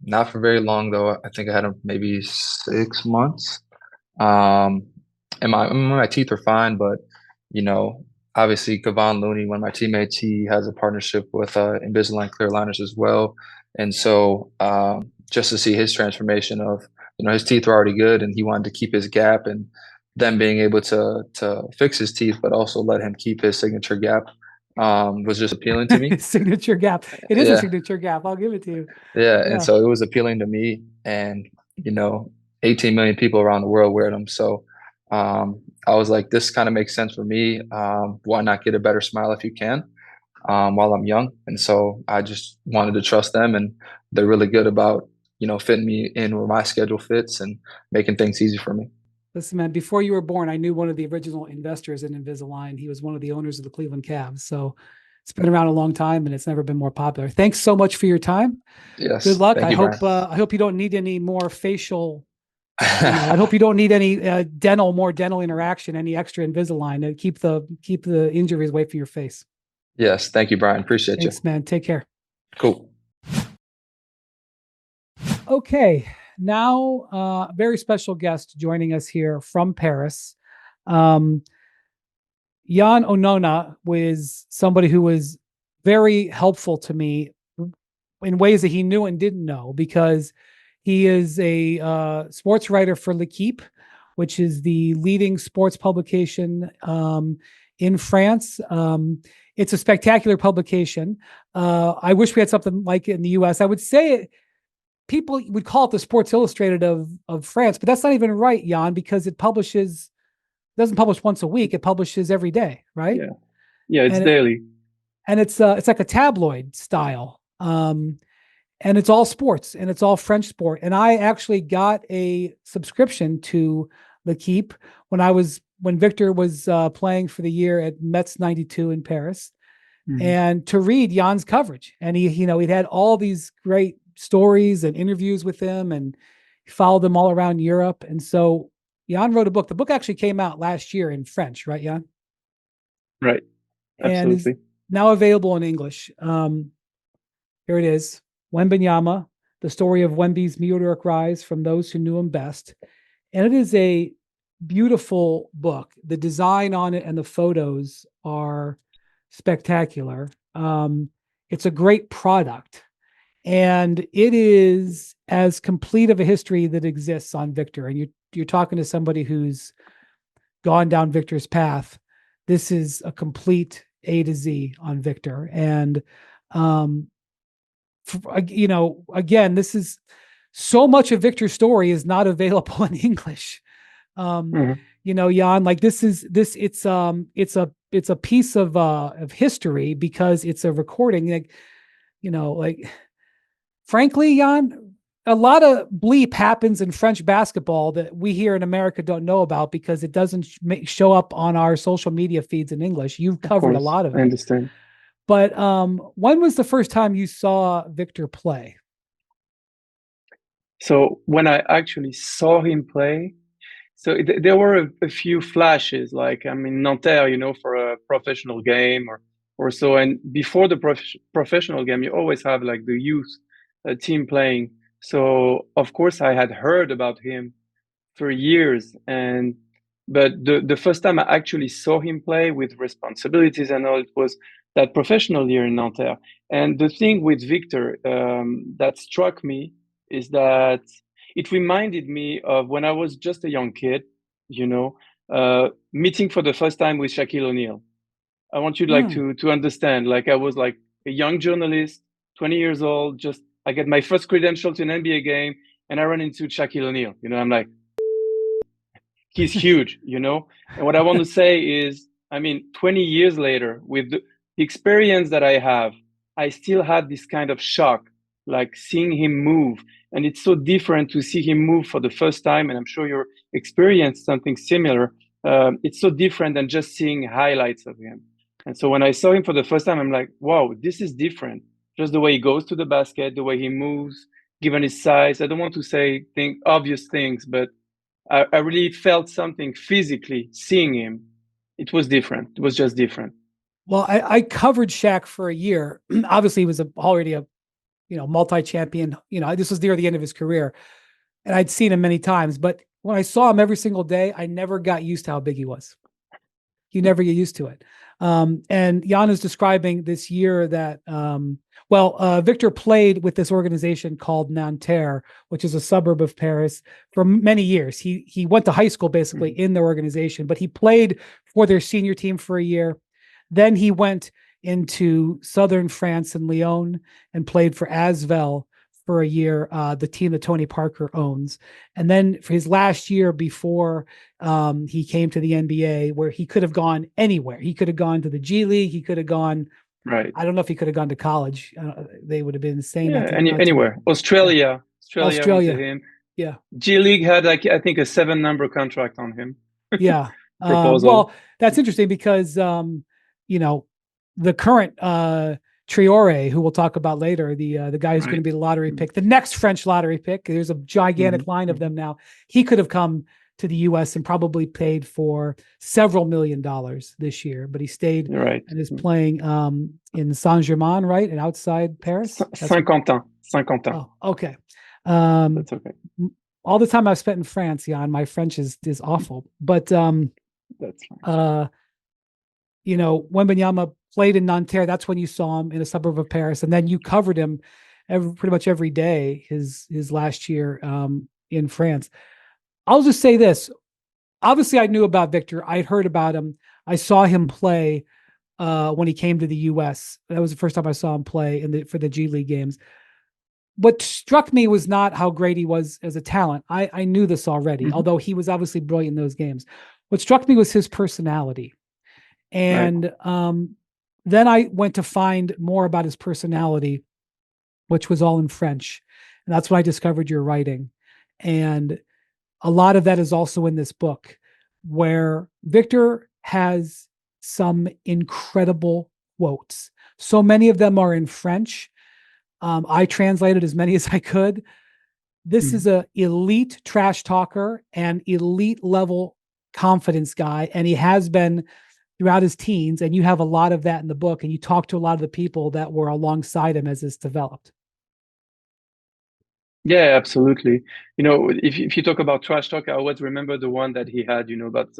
[SPEAKER 3] Not for very long though. I think I had them maybe 6 months. And my teeth were fine, but obviously Kevon Looney, one of my teammates, he has a partnership with Invisalign clear aligners as well. And so just to see his transformation of, his teeth were already good and he wanted to keep his gap, and then being able to fix his teeth, but also let him keep his signature gap was just appealing to me.
[SPEAKER 1] Signature gap. It is a signature gap. I'll give it to you.
[SPEAKER 3] Yeah. And so it was appealing to me, and, 18 million people around the world wear them. So I was like, this kind of makes sense for me. Why not get a better smile if you can while I'm young? And so I just wanted to trust them, and they're really good about, fitting me in where my schedule fits and making things easy for me.
[SPEAKER 1] Listen, man, before you were born, I knew one of the original investors in Invisalign. He was one of the owners of the Cleveland Cavs. So it's been around a long time, and it's never been more popular. Thanks so much for your time.
[SPEAKER 3] Yes.
[SPEAKER 1] Good luck.
[SPEAKER 3] I
[SPEAKER 1] hope you don't need any more facial. I hope you don't need any more dental interaction, any extra Invisalign, and keep the injuries away from your face.
[SPEAKER 3] Yes. Thank you, Brian. Appreciate you.
[SPEAKER 1] Thanks, man. Take care.
[SPEAKER 3] Cool.
[SPEAKER 1] Okay. Now, very special guest joining us here from Paris. Yann Ohnona was somebody who was very helpful to me in ways that he knew and didn't know, because he is a sports writer for L'Equipe, which is the leading sports publication in France. It's a spectacular publication. I wish we had something like it in the US. I would say people would call it the Sports Illustrated of France, but that's not even right, Yann, because it doesn't publish once a week. It publishes every day, right?
[SPEAKER 4] Yeah, it's daily.
[SPEAKER 1] And it's like a tabloid style. and it's all sports, and it's all French sport. And I actually got a subscription to L'Equipe when Victor was playing for the year at Metz 92 in Paris, and to read Yann's coverage. And he'd had all these great stories and interviews with him, and he followed them all around Europe. And so Yann wrote a book. The book actually came out last year in French, right, Yann?
[SPEAKER 4] Right.
[SPEAKER 1] And
[SPEAKER 4] Absolutely.
[SPEAKER 1] is now available in English. Here it is. Wembanyama, the story of Wemby's meteoric rise from those who knew him best. And it is a beautiful book. The design on it and the photos are spectacular. It's a great product. And it is as complete of a history that exists on Victor. And you're talking to somebody who's gone down Victor's path. This is a complete A to Z on Victor. And, again, this is so much of Victor's story is not available in English. Yann, like it's a piece of history because it's a recording. Frankly, Yann, a lot of bleep happens in French basketball that we here in America don't know about because it doesn't show up on our social media feeds in English. You've covered a lot of it.
[SPEAKER 4] I understand.
[SPEAKER 1] But when was the first time you saw Victor play?
[SPEAKER 4] So when I actually saw him play, there were a few flashes, like Nanterre, for a professional game or so. And before the professional game, you always have like the youth team playing. So of course I had heard about him for years, but the first time I actually saw him play with responsibilities and all, it was that professional year in Nanterre. And the thing with Victor that struck me is that it reminded me of when I was just a young kid, meeting for the first time with Shaquille O'Neal. I want you to understand, like I was like a young journalist, 20 years old, I get my first credential to an NBA game and I run into Shaquille O'Neal. I'm like, he's huge, And what I want to say is, 20 years later, with the experience that I have, I still had this kind of shock, like seeing him move. And it's so different to see him move for the first time. And I'm sure you experienced something similar. It's so different than just seeing highlights of him. And so when I saw him for the first time, I'm like, wow, this is different. Just the way he goes to the basket, the way he moves, given his size. I don't want to say obvious things, but I really felt something physically seeing him. It was different. It was just different.
[SPEAKER 1] Well, I covered Shaq for a year. Obviously, he was already a multi-champion. This was near the end of his career, and I'd seen him many times. But when I saw him every single day, I never got used to how big he was. You never get used to it. And Yann is describing this year that, Victor played with this organization called Nanterre, which is a suburb of Paris, for many years. He went to high school basically in their organization, but he played for their senior team for a year. Then he went into southern France and Lyon and played for Asvel for a year, the team that Tony Parker owns. And then for his last year before he came to the NBA, where he could have gone anywhere. He could have gone to the G League. He could have gone,
[SPEAKER 4] right.
[SPEAKER 1] I don't know if he could have gone to college. They would have been insane.
[SPEAKER 4] Yeah, anywhere. Australia went to him.
[SPEAKER 1] Yeah.
[SPEAKER 4] G League had, I think, a 7-number contract on him.
[SPEAKER 1] Yeah.
[SPEAKER 4] Proposal.
[SPEAKER 1] That's interesting because, the current Traoré, who we'll talk about later, the guy who's going to be the lottery pick, the next French lottery pick. There's a gigantic line of them now. He could have come to the U.S. and probably paid for several $1 million this year, but he stayed and is playing in Saint-Germain, right, and outside Paris.
[SPEAKER 4] Saint-Quentin.
[SPEAKER 1] Oh, okay.
[SPEAKER 4] That's okay.
[SPEAKER 1] All the time I've spent in France, Yann, my French is awful, but
[SPEAKER 4] that's fine.
[SPEAKER 1] Wembanyama played in Nanterre. That's when you saw him in a suburb of Paris. And then you covered him pretty much every day his last year in France. I'll just say this. Obviously, I knew about Victor. I'd heard about him. I saw him play when he came to the U.S. That was the first time I saw him play for the G League games. What struck me was not how great he was as a talent. I knew this already, although he was obviously brilliant in those games. What struck me was his personality. And then I went to find more about his personality. which was all in French. And that's when I discovered your writing. And a lot of that is also in this book, where Victor has some incredible quotes. So many of them are in French. I translated as many as I could. This is a elite trash talker and elite level confidence guy. And he has been throughout his teens. And you have a lot of that in the book. And you talk to a lot of the people that were alongside him as this developed.
[SPEAKER 4] Yeah, absolutely. If you talk about trash talk, I always remember the one that he had, about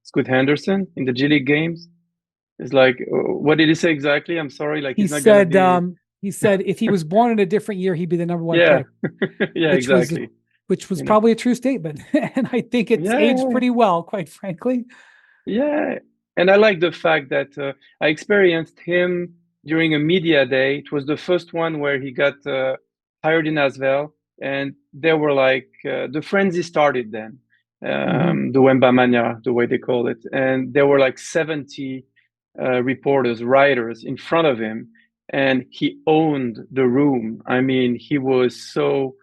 [SPEAKER 4] Scoot Henderson in the G League games. It's like, what did he say exactly? I'm sorry. Like,
[SPEAKER 1] He
[SPEAKER 4] he's not gonna
[SPEAKER 1] said, he said if he was born in a different year, he'd be the number one
[SPEAKER 4] yeah,
[SPEAKER 1] pick.
[SPEAKER 4] yeah, exactly.
[SPEAKER 1] Which was probably a true statement. And I think it's aged pretty well, quite frankly.
[SPEAKER 4] Yeah. And I like the fact that I experienced him during a media day. It was the first one where he got hired in Asvel. And there were like, the frenzy started then, the Wembanyama, the way they call it. And there were like 70 reporters, writers in front of him. And he owned the room. I mean, he was so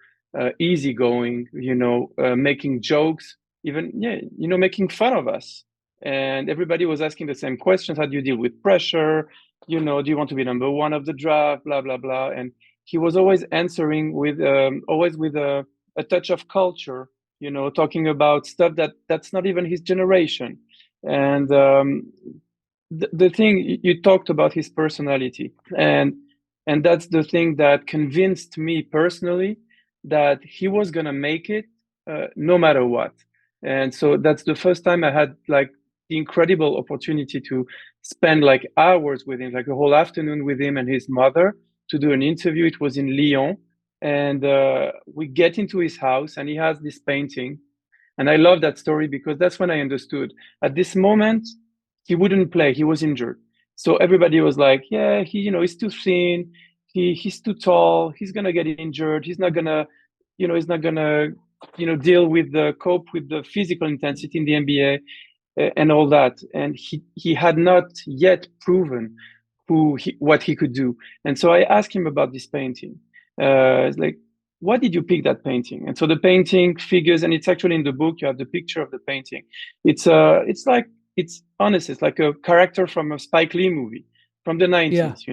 [SPEAKER 4] easygoing, making jokes, even, making fun of us. And everybody was asking the same questions. How do you deal with pressure? Do you want to be number one of the draft? Blah, blah, blah. And he was always answering with a touch of culture, talking about stuff that's not even his generation. And the thing you talked about his personality, and that's the thing that convinced me personally that he was gonna make it no matter what. And so that's the first time I had like the incredible opportunity to spend like hours with him, like a whole afternoon with him and his mother to do an interview. It was in Lyon, and we get into his house and he has this painting. And I love that story because that's when I understood at this moment he wouldn't play. He was injured. So everybody was like, yeah, he's too thin. He's too tall. He's going to get injured. He's not going to deal with cope with the physical intensity in the NBA and all that. And he had not yet proven what he could do. And so I asked him about this painting. It's like, why did you pick that painting? And so the painting figures, and it's actually in the book, you have the picture of the painting. It's honest. It's like a character from a Spike Lee movie from the 90s,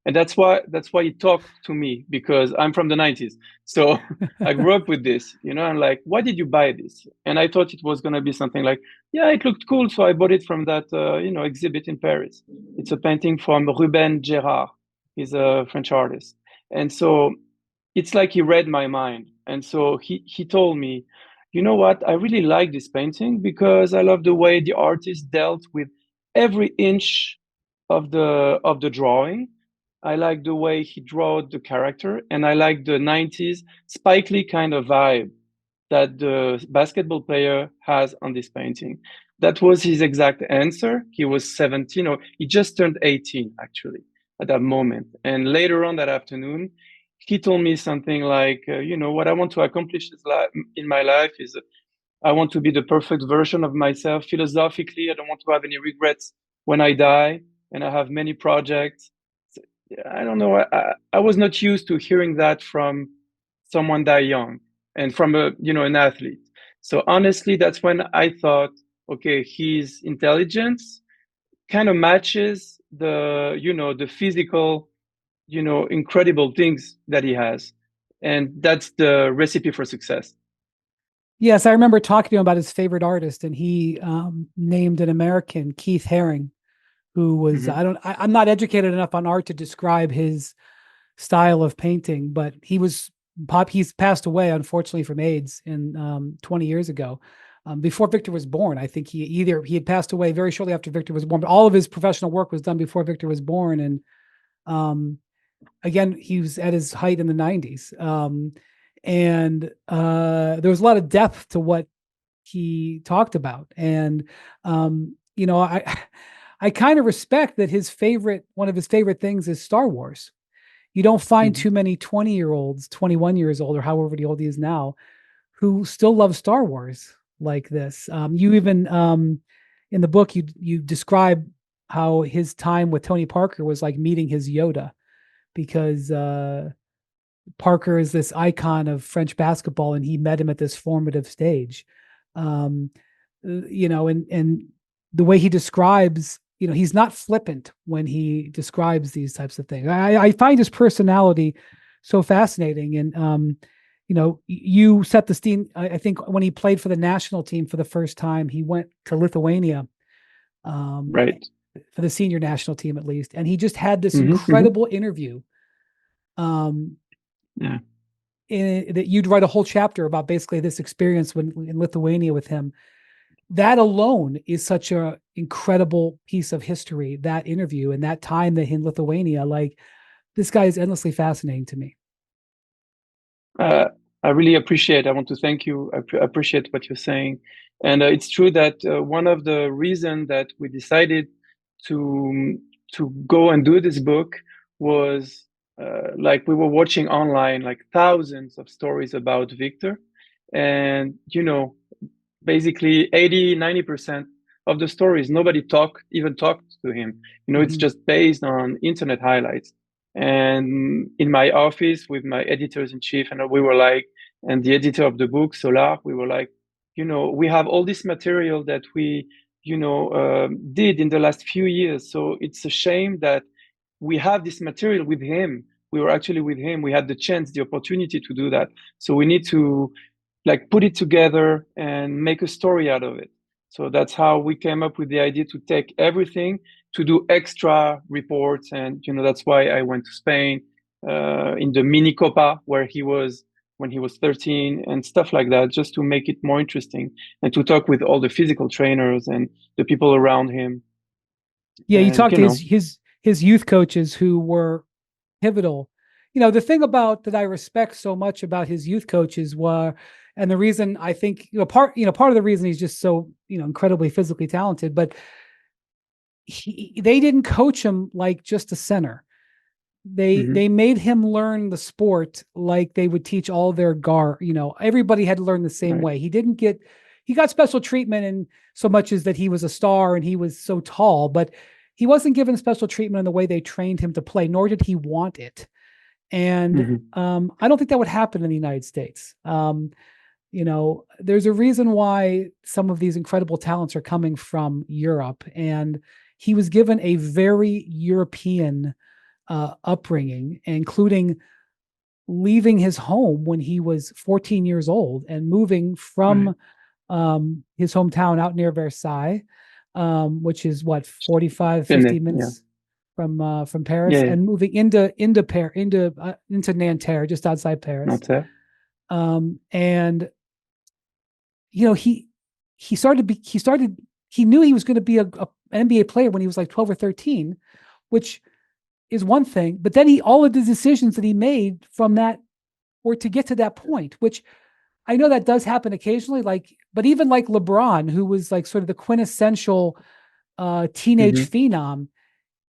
[SPEAKER 4] and that's why he talked to me, because I'm from the 90s. So I grew up with this, I'm like, why did you buy this? And I thought it was going to be something like, yeah, it looked cool. So I bought it from that, exhibit in Paris. It's a painting from Ruben Gérard. He's a French artist. And so it's like he read my mind. And so he told me, you know what, I really like this painting because I love the way the artist dealt with every inch of the drawing. I like the way he drew the character, and I like the 90s Spike Lee kind of vibe that the basketball player has on this painting. That was his exact answer. He was 17, or he just turned 18 actually at that moment. And later on that afternoon, he told me something like, what I want to accomplish in my life is I want to be the perfect version of myself philosophically. I don't want to have any regrets when I die, and I have many projects. I don't know. I was not used to hearing that from someone that young and from an athlete. So honestly, that's when I thought, okay, his intelligence kind of matches the physical, incredible things that he has. And that's the recipe for success.
[SPEAKER 1] Yes, I remember talking to him about his favorite artist, and he named an American, Keith Haring, who was, I'm not educated enough on art to describe his style of painting, but he's passed away, unfortunately, from AIDS in 20 years ago. Before Victor was born. I think he had passed away very shortly after Victor was born, but all of his professional work was done before Victor was born. And again, he was at his height in the 90s. And there was a lot of depth to what he talked about. And, I kind of respect that one of his favorite things is Star Wars. You don't find too many 20-year-olds, 21 years old, or however old he is now, who still love Star Wars like this. You even, in the book, you describe how his time with Tony Parker was like meeting his Yoda, because Parker is this icon of French basketball, and he met him at this formative stage. And the way he describes, he's not flippant when he describes these types of things. I find his personality so fascinating. And, you set the scene. I think when he played for the national team for the first time, he went to Lithuania,
[SPEAKER 4] Right.
[SPEAKER 1] for the senior national team, at least. And he just had this incredible interview.
[SPEAKER 4] Yeah.
[SPEAKER 1] That you'd write a whole chapter about basically this experience in Lithuania with him. That alone is such a incredible piece of history, that interview and that time that in Lithuania. Like, this guy is endlessly fascinating to me.
[SPEAKER 4] I really appreciate. I want to thank you. I appreciate what you're saying, and it's true that one of the reasons that we decided to go and do this book was like we were watching online like thousands of stories about Victor, and basically 80-90% of the stories nobody even talked to him. It's just based on internet highlights. And in my office with my editors in chief, and we were like, and the editor of the book, Solar, we were like, we have all this material that we, did in the last few years. So it's a shame that we have this material with him. We were actually with him. We had the chance, the opportunity to do that. So we need to like put it together and make a story out of it. So that's how we came up with the idea to take everything, to do extra reports. And, that's why I went to Spain in the mini Copa where he was when he was 13 and stuff like that, just to make it more interesting and to talk with all the physical trainers and the people around him.
[SPEAKER 1] Yeah, you talked to his youth coaches who were pivotal. The thing that I respect so much about his youth coaches and the reason I think, part of the reason he's just so, incredibly physically talented, but they didn't coach him like just a center. They made him learn the sport like they would teach all their guard. Everybody had to learn the same way. He got special treatment in so much as that he was a star and he was so tall, but he wasn't given special treatment in the way they trained him to play, nor did he want it. And I don't think that would happen in the United States. There's a reason why some of these incredible talents are coming from Europe, and he was given a very European upbringing, including leaving his home when he was 14 years old and moving from his hometown out near Versailles, which is 45, 50 minutes from Paris, and moving into Nanterre, just outside Paris. And he knew he was going to be an NBA player when he was like 12 or 13, which is one thing. But then all of the decisions that he made from that were to get to that point, which I know that does happen occasionally. But even like LeBron, who was like sort of the quintessential teenage phenom,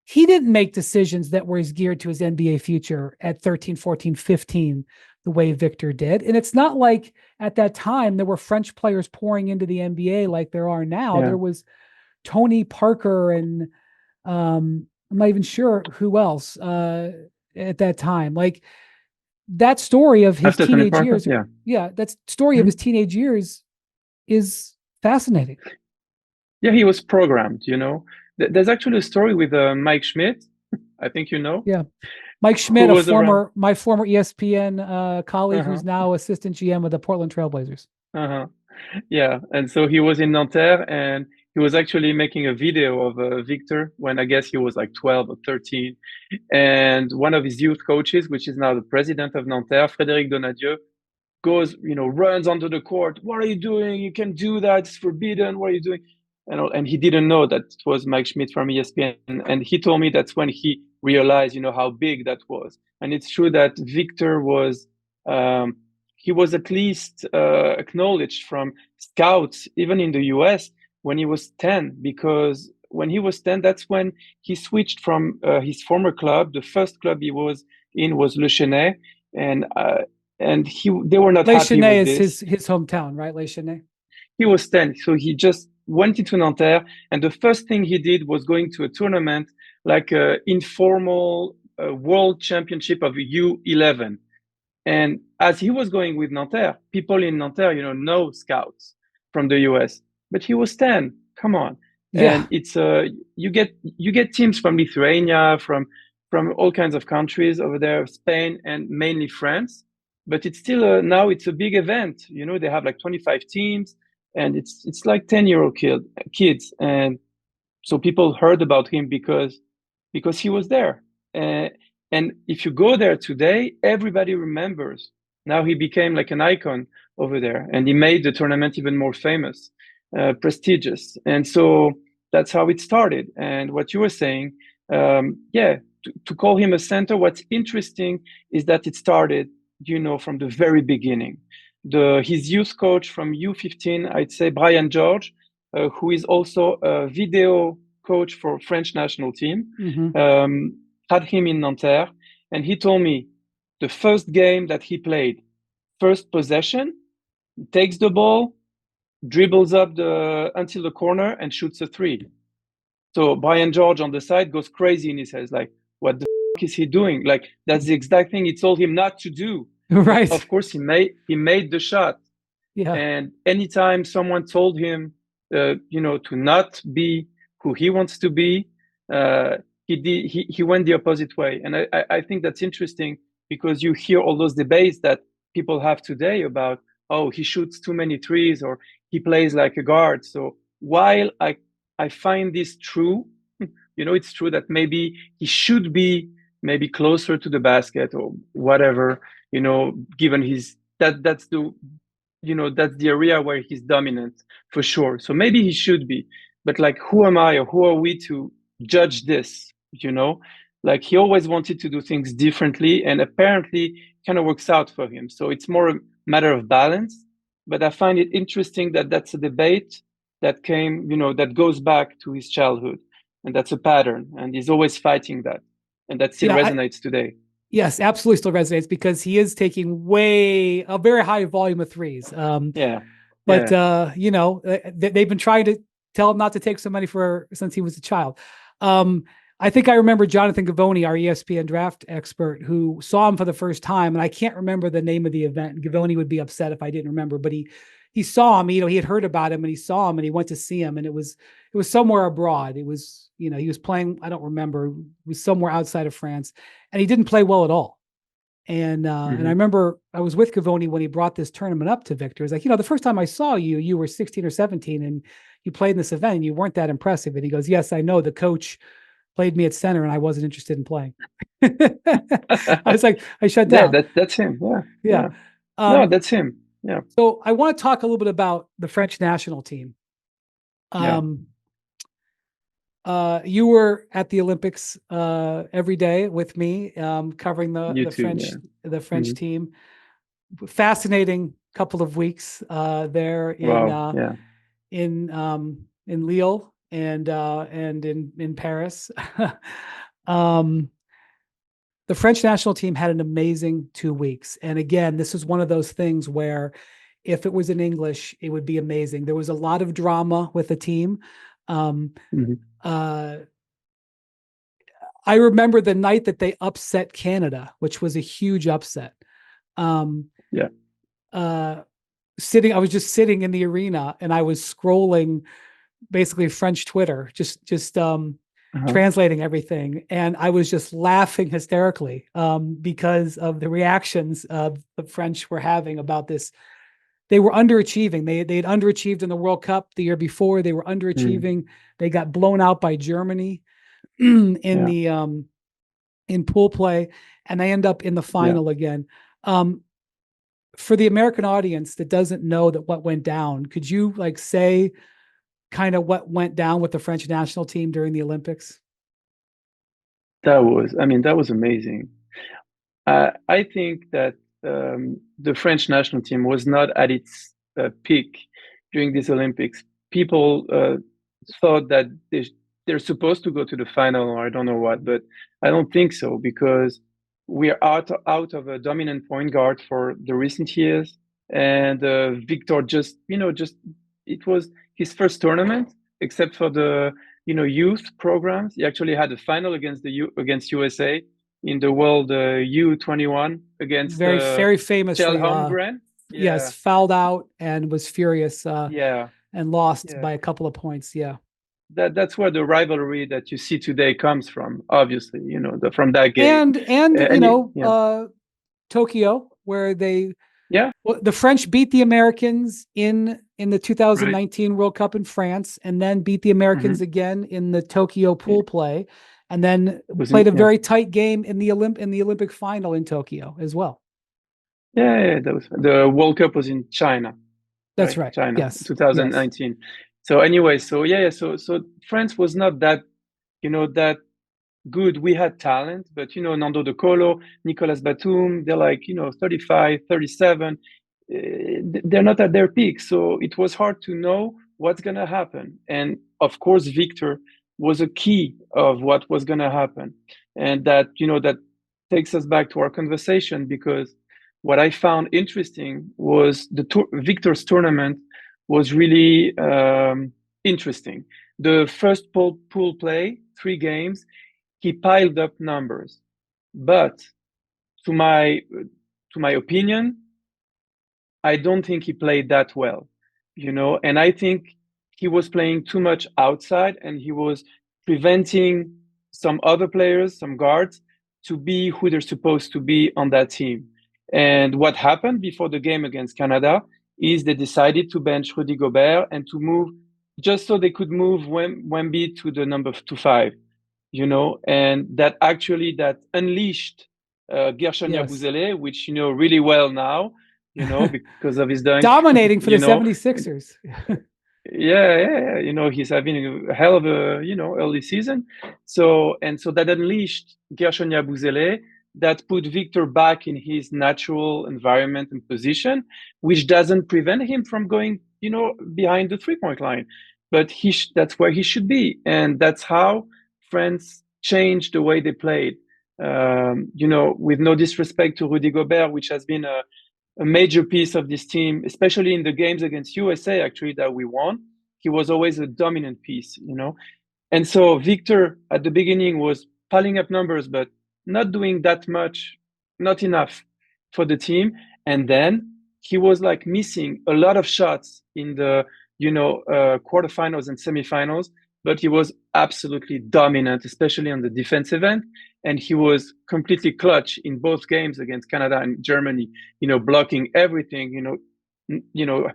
[SPEAKER 1] he didn't make decisions that were as geared to his NBA future at 13, 14, 15, the way Victor did. And it's not like at that time there were French players pouring into the NBA like there are now. There was Tony Parker and I'm not even sure who else at that time. Like that story of his teenage years. That story of his teenage years is fascinating.
[SPEAKER 4] Yeah, he was programmed, There's actually a story with Mike Schmidt. I think you know.
[SPEAKER 1] Yeah. Mike Schmidt, my former ESPN colleague, who's now assistant GM of the Portland Trailblazers.
[SPEAKER 4] Yeah, and so he was in Nanterre, and he was actually making a video of Victor when I guess he was like 12 or 13. And one of his youth coaches, which is now the president of Nanterre, Frédéric Donadieu, goes, runs onto the court. What are you doing? You can't do that. It's forbidden. What are you doing? And he didn't know that it was Mike Schmidt from ESPN. And he told me that's when he realized, how big that was. And it's true that Victor was, he was at least acknowledged from scouts, even in the US, when he was 10, because when he was 10, that's when he switched from his former club. The first club he was in was Le Chenet, and they were not happy with this.
[SPEAKER 1] is his hometown, right? Le Chenet.
[SPEAKER 4] He was 10, so he just went into Nanterre, and the first thing he did was going to a tournament, like an informal world championship of U11. And as he was going with Nanterre, people in Nanterre, know scouts from the US, but he was 10. Come on.
[SPEAKER 1] Yeah.
[SPEAKER 4] And it's you get teams from Lithuania, from all kinds of countries over there, Spain and mainly France. But it's still now it's a big event. They have like 25 teams, and it's like 10-year-old kids, and so people heard about him because he was there. And if you go there today, everybody remembers. Now he became like an icon over there, and he made the tournament even more famous, prestigious. And so that's how it started. And what you were saying, to call him a center, what's interesting is that it started, from the very beginning. His youth coach from U15, I'd say Brian George, who is also a video coach for French national team, had him in Nanterre, and he told me the first game that he played, first possession, he takes the ball, dribbles up until the corner and shoots a 3. So Brian George on the side goes crazy in his head, like, what the fuck is he doing? Like, that's the exact thing he told him not to do.
[SPEAKER 1] Right.
[SPEAKER 4] But of course, he made the shot.
[SPEAKER 1] Yeah.
[SPEAKER 4] And anytime someone told him, to not be who he wants to be, he went the opposite way. And I think that's interesting, because you hear all those debates that people have today about, oh, he shoots too many threes, or he plays like a guard. So while I find this true, it's true that maybe he should be maybe closer to the basket or whatever, given that's the area where he's dominant for sure. So maybe he should be, but like, who am I or who are we to judge this? Like, he always wanted to do things differently, and apparently kind of works out for him. So it's more a matter of balance. But I find it interesting that that's a debate that came, that goes back to his childhood, and that's a pattern, and he's always fighting that, and that still resonates today.
[SPEAKER 1] Yes, absolutely still resonates, because he is taking a very high volume of threes. But they've been trying to tell him not to take so many since he was a child. I think I remember Jonathan Givony, our ESPN draft expert, who saw him for the first time, and I can't remember the name of the event. Givony would be upset if I didn't remember, but he saw him. He had heard about him, and he saw him, and he went to see him, and it was somewhere abroad. It was, he was playing, I don't remember, it was somewhere outside of France, and he didn't play well at all. And and I remember I was with Givony when he brought this tournament up to Victor. He's like, the first time I saw you, you were 16 or 17, and you played in this event, and you weren't that impressive. And he goes, yes, I know, the coach played me at center, and I wasn't interested in playing. I was like, I shut down.
[SPEAKER 4] Yeah, that's him. Yeah.
[SPEAKER 1] No,
[SPEAKER 4] that's him. Yeah.
[SPEAKER 1] So I want to talk a little bit about the French national team. You were at the Olympics every day with me, covering the French team. Fascinating couple of weeks there in Lille and in Paris. The French national team had an amazing 2 weeks. And again, this is one of those things where if it was in English, it would be amazing. There was a lot of drama with the team. I remember the night that they upset Canada, which was a huge upset. I was just sitting in the arena, and I was scrolling basically French Twitter, just translating everything. And I was just laughing hysterically because of the reactions the French were having about this. They were underachieving. They had underachieved in the World Cup the year before. They were underachieving. They got blown out by Germany in pool play, and they end up in the final again. For the American audience that doesn't know what went down, could you say kind of what went down with the French national team during the Olympics?
[SPEAKER 4] That was amazing. I think that the French national team was not at its peak during these Olympics. People thought that they're supposed to go to the final, or I don't know what, but I don't think so, because we are out of a dominant point guard for the recent years, and Victor it was his first tournament, except for the youth programs. He actually had a final against USA, in the World U21 against
[SPEAKER 1] very famously,
[SPEAKER 4] Kjell Holmgren.
[SPEAKER 1] yes, fouled out and was furious,
[SPEAKER 4] Yeah.
[SPEAKER 1] and lost
[SPEAKER 4] Yeah.
[SPEAKER 1] by a couple of points. Yeah.
[SPEAKER 4] That's where the rivalry that you see today comes from, obviously, from that game.
[SPEAKER 1] And
[SPEAKER 4] yeah.
[SPEAKER 1] Tokyo, where
[SPEAKER 4] Yeah.
[SPEAKER 1] the French beat the Americans in the 2019
[SPEAKER 4] Right.
[SPEAKER 1] World Cup in France, and then beat the Americans again in the Tokyo pool play, and then played a very tight game in the Olympic final in Tokyo as well.
[SPEAKER 4] Yeah, the World Cup was in China.
[SPEAKER 1] That's right.
[SPEAKER 4] China,
[SPEAKER 1] Yes.
[SPEAKER 4] 2019. Yes. So anyway, so France was not that, that good. We had talent, but Nando De Colo, Nicolas Batum, they're like 35, 37. They're not at their peak, so it was hard to know what's gonna happen. And of course, Victor was a key of what was gonna happen, and that that takes us back to our conversation, because what I found interesting was Victor's tournament was really interesting. The first pool play, 3 games, he piled up numbers, but to my opinion, I don't think he played that well, and I think he was playing too much outside, and he was preventing some other players, some guards, to be who they're supposed to be on that team. And what happened before the game against Canada is they decided to bench Rudy Gobert and to move, just so they could move Wemby to the number 5, and that unleashed Gershon Yabusele, which really well now, because of his dunk.
[SPEAKER 1] Dominating for the 76ers.
[SPEAKER 4] Yeah. He's having a hell of a, early season. So that unleashed Gershon Yabusele, that put Victor back in his natural environment and position, which doesn't prevent him from going, behind the 3-point line. But that's where he should be. And that's how France changed the way they played. With no disrespect to Rudy Gobert, which has been a major piece of this team, especially in the games against USA, actually, that we won. He was always a dominant piece, And so Victor at the beginning was piling up numbers, but not doing that much, not enough for the team. And then he was like missing a lot of shots in the, quarterfinals and semifinals, but he was absolutely dominant, especially on the defensive end. And he was completely clutch in both games against Canada and Germany, blocking everything,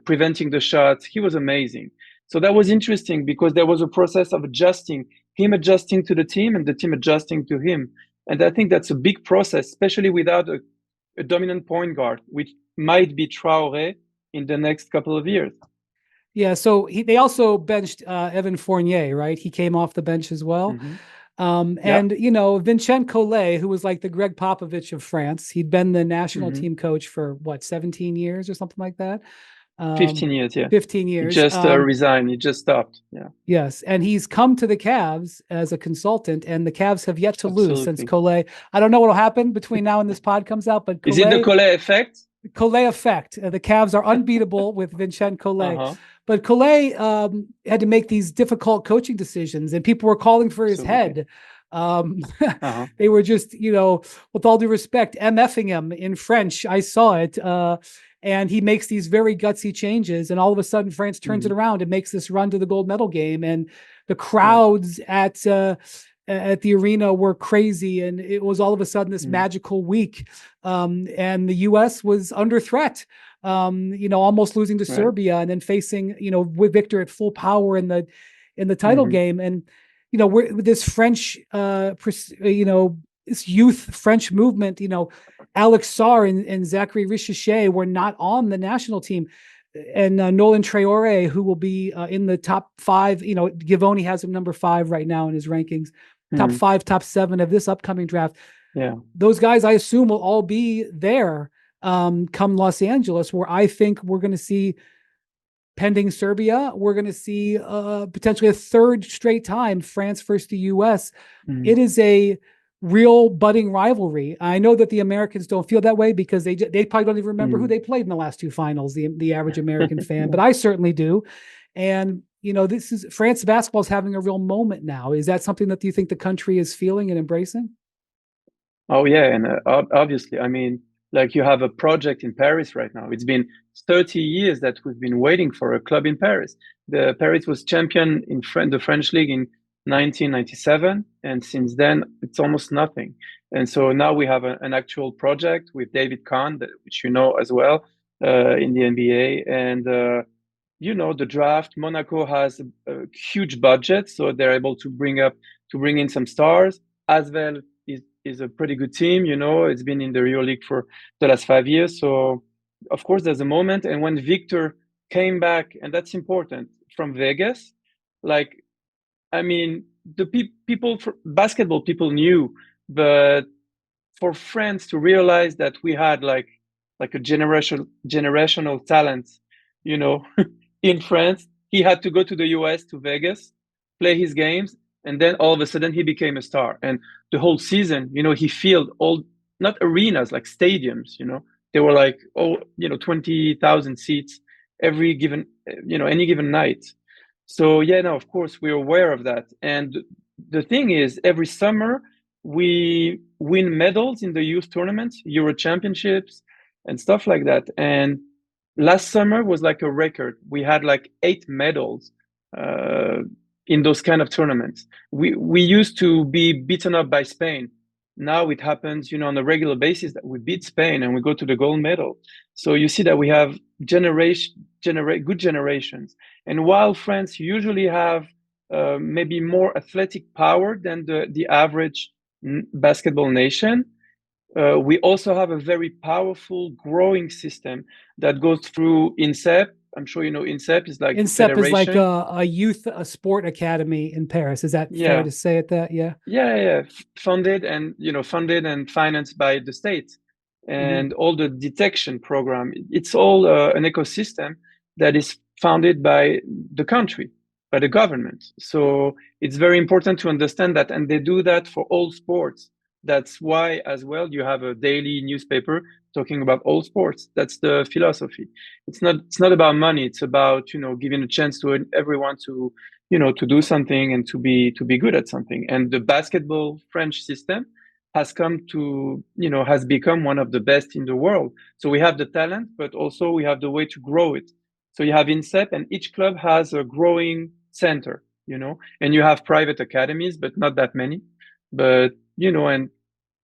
[SPEAKER 4] preventing the shots. He was amazing. So that was interesting, because there was a process of adjusting to the team and the team adjusting to him. And I think that's a big process, especially without a dominant point guard, which might be Traoré in the next couple of years.
[SPEAKER 1] Yeah, so they also benched Evan Fournier, right? He came off the bench as well. And, Vincent Collet, who was like the Greg Popovich of France, he'd been the national team coach for 17 years or something like that?
[SPEAKER 4] 15 years, yeah.
[SPEAKER 1] 15 years.
[SPEAKER 4] He just resigned. He just stopped. Yeah.
[SPEAKER 1] Yes. And he's come to the Cavs as a consultant, and the Cavs have yet to lose since Collet. I don't know what will happen between now and this pod comes out, but
[SPEAKER 4] Collet, is it the Collet effect?
[SPEAKER 1] Collet effect. The Cavs are unbeatable with Vincent Collet. But Collet had to make these difficult coaching decisions, and people were calling for his head. They were just, with all due respect, MFing him in French. I saw it. And he makes these very gutsy changes, and all of a sudden France turns it around and makes this run to the gold medal game. And the crowds at the arena were crazy, and it was all of a sudden this magical week. And the U.S. was under threat, almost losing to Serbia, and then facing, with Victor at full power in the title game. And with this French, this youth French movement, Alex Sarr and Zachary Richeche were not on the national team. And Nolan Traore, who will be in the top 5, Givoni has him number 5 right now in his rankings, top 5, top 7 of this upcoming draft.
[SPEAKER 4] Yeah.
[SPEAKER 1] Those guys, I assume, will all be there come Los Angeles, where I think we're going to see, pending Serbia, we're going to see potentially a third straight time France versus the U.S. It is a real budding rivalry. I know that the Americans don't feel that way, because they probably don't even remember who they played in the last 2 finals, the average American fan, but I certainly do. And, this is France basketball is having a real moment now. Is that something that you think the country is feeling and embracing?
[SPEAKER 4] Oh yeah, and obviously, I mean, like you have a project in Paris right now. It's been 30 years that we've been waiting for a club in Paris. The Paris was champion in the French league in 1997, and since then it's almost nothing. And so now we have an actual project with David Kahn, which you know as well, in the NBA, and you know the draft. Monaco has a huge budget, so they're able to bring in some stars. Asvel is a pretty good team. You know, it's been in the EuroLeague for the last 5 years. So, of course, there's a moment. And when Victor came back, and that's important, from Vegas, like, I mean, the people, basketball people knew, but for France to realize that we had like a generational talent, you know, in France, he had to go to the US, to Vegas, play his games, and then all of a sudden he became a star. And the whole season, you know, he filled all, not arenas, like stadiums, you know. They were like, 20,000 seats every given, any given night. So yeah, no, of course we're aware of that. And the thing is, every summer we win medals in the youth tournaments, Euro championships, and stuff like that. And last summer was like a record. We had like 8 medals in those kind of tournaments. We used to be beaten up by Spain. Now it happens, you know, on a regular basis that we beat Spain and we go to the gold medal. So you see that we have good generations. And while France usually have maybe more athletic power than the average basketball nation, we also have a very powerful growing system that goes through INSEP. I'm sure you know INSEP is like
[SPEAKER 1] INSEP is like a sport academy in Paris. Is that fair to say it that? Yeah.
[SPEAKER 4] Yeah. Funded and financed by the state, and all the detection program. It's all an ecosystem that is founded by the country, by the government. So it's very important to understand that, and they do that for all sports. That's why, as well, you have a daily newspaper talking about all sports. That's the philosophy. It's not about money. It's about, you know, giving a chance to everyone to, you know, to do something and to be good at something. And the basketball French system has become one of the best in the world. So we have the talent, but also we have the way to grow it. So you have INSEP, and each club has a growing center, you know, and you have private academies, but not that many. But, you know, and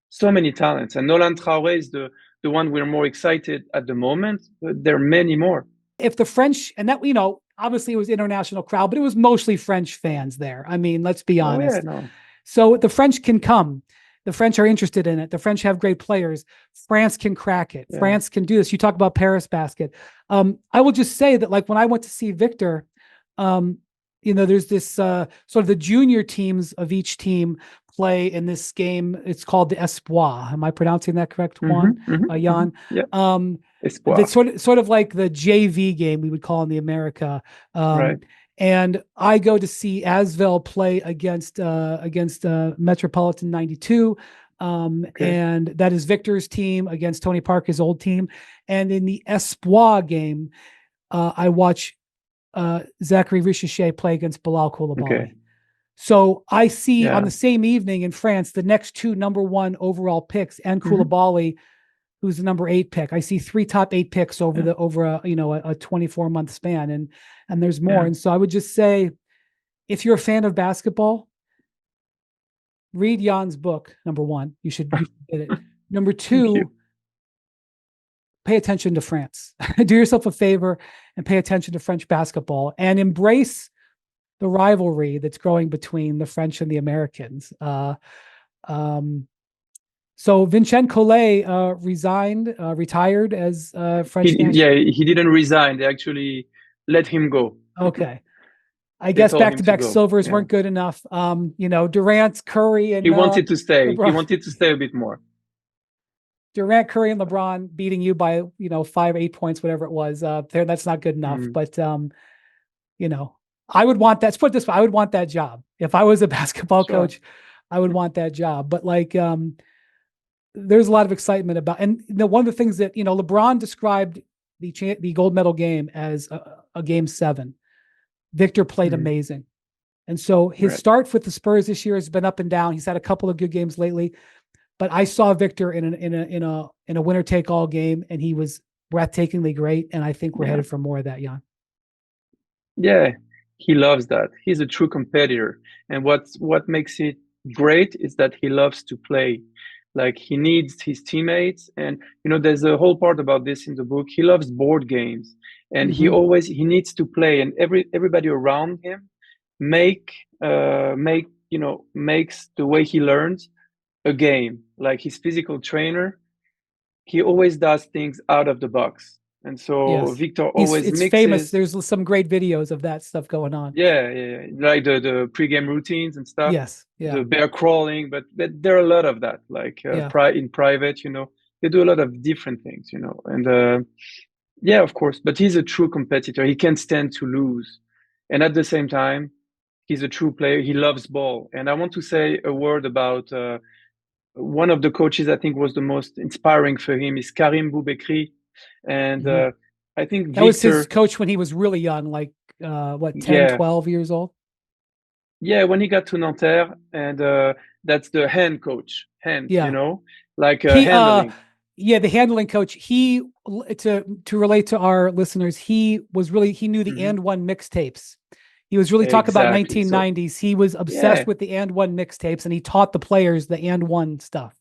[SPEAKER 4] so many talents. And Nolan Traoré is the one we're more excited at the moment, but there are many more.
[SPEAKER 1] If the French, and that, you know, obviously it was international crowd, but it was mostly French fans there. I mean, let's be honest.
[SPEAKER 4] Oh, yeah, no.
[SPEAKER 1] So the French can come. The French are interested in it. The French have great players. France can crack it. Yeah. France can do this. You talk about Paris basket. I will just say that, like, when I went to see Victor, you know, there's this sort of the junior teams of each team play in this game. It's called the Espoir. Am I pronouncing that correct, Juan? Yann?
[SPEAKER 4] Yeah.
[SPEAKER 1] Espoir. It's sort of like the JV game we would call in the America.
[SPEAKER 4] Right.
[SPEAKER 1] And I go to see Asvel play against Metropolitan 92. And that is Victor's team against Tony Parker's old team. And in the Espoir game, I watch Zachary Richelet play against Bilal Koulibaly.
[SPEAKER 4] Okay.
[SPEAKER 1] So I see on the same evening in France, the next 2 number 1 overall picks, and Koulibaly, who's the number 8 pick. I see 3 top 8 picks over a 24-month span, and there's more. And so I would just say, if you're a fan of basketball, read Yann's book. Number 1, you should get it. Number 2, pay attention to France. Do yourself a favor and pay attention to French basketball and embrace the rivalry that's growing between the French and the Americans. So Vincent Collet retired as French.
[SPEAKER 4] He didn't resign. They actually let him go.
[SPEAKER 1] Okay. I guess back-to-back silvers weren't good enough. You know, Durant, Curry, and
[SPEAKER 4] he wanted to stay.
[SPEAKER 1] LeBron.
[SPEAKER 4] He wanted to stay a bit more.
[SPEAKER 1] Durant, Curry, and LeBron beating you by 5, 8 points, whatever it was. That's not good enough. But you know, I would want that. Let's put it this way: I would want that job if I was a basketball coach. I would want that job. But like, there's a lot of excitement about, and one of the things that LeBron described the gold medal game as a game 7. Victor played amazing, and so his start with the Spurs this year has been up and down. He's had a couple of good games lately. but I saw Victor in a winner take all game, and he was breathtakingly great. And I think we're headed for more of that, Yann.
[SPEAKER 4] Yeah, he loves that. He's a true competitor. And what makes it great is that he loves to play. Like, he needs his teammates. And, there's a whole part about this in the book. He loves board games, and he needs to play. And everybody around him makes the way he learns a game. Like, his physical trainer, he always does things out of the box. And so Victor always
[SPEAKER 1] it's
[SPEAKER 4] mixes.
[SPEAKER 1] famous. There's some great videos of that stuff going on.
[SPEAKER 4] Yeah. Like the pregame routines and stuff.
[SPEAKER 1] Yes, yeah.
[SPEAKER 4] The bear crawling, but there are a lot of that. Like in private, they do a lot of different things, And yeah, of course. But he's a true competitor. He can't stand to lose, and at the same time, he's a true player. He loves ball. And I want to say a word about one of the coaches I think was the most inspiring for him is Karim Boubekri. And I think
[SPEAKER 1] that was his coach when he was really young, like 10, 12 years old.
[SPEAKER 4] Yeah, when he got to Nanterre, and that's the hand coach, like handling.
[SPEAKER 1] The handling coach. He, to relate to our listeners, he knew the And One mixtapes. He was really talking about 1990s. So, he was obsessed with the And One mixtapes, and he taught the players the And One stuff.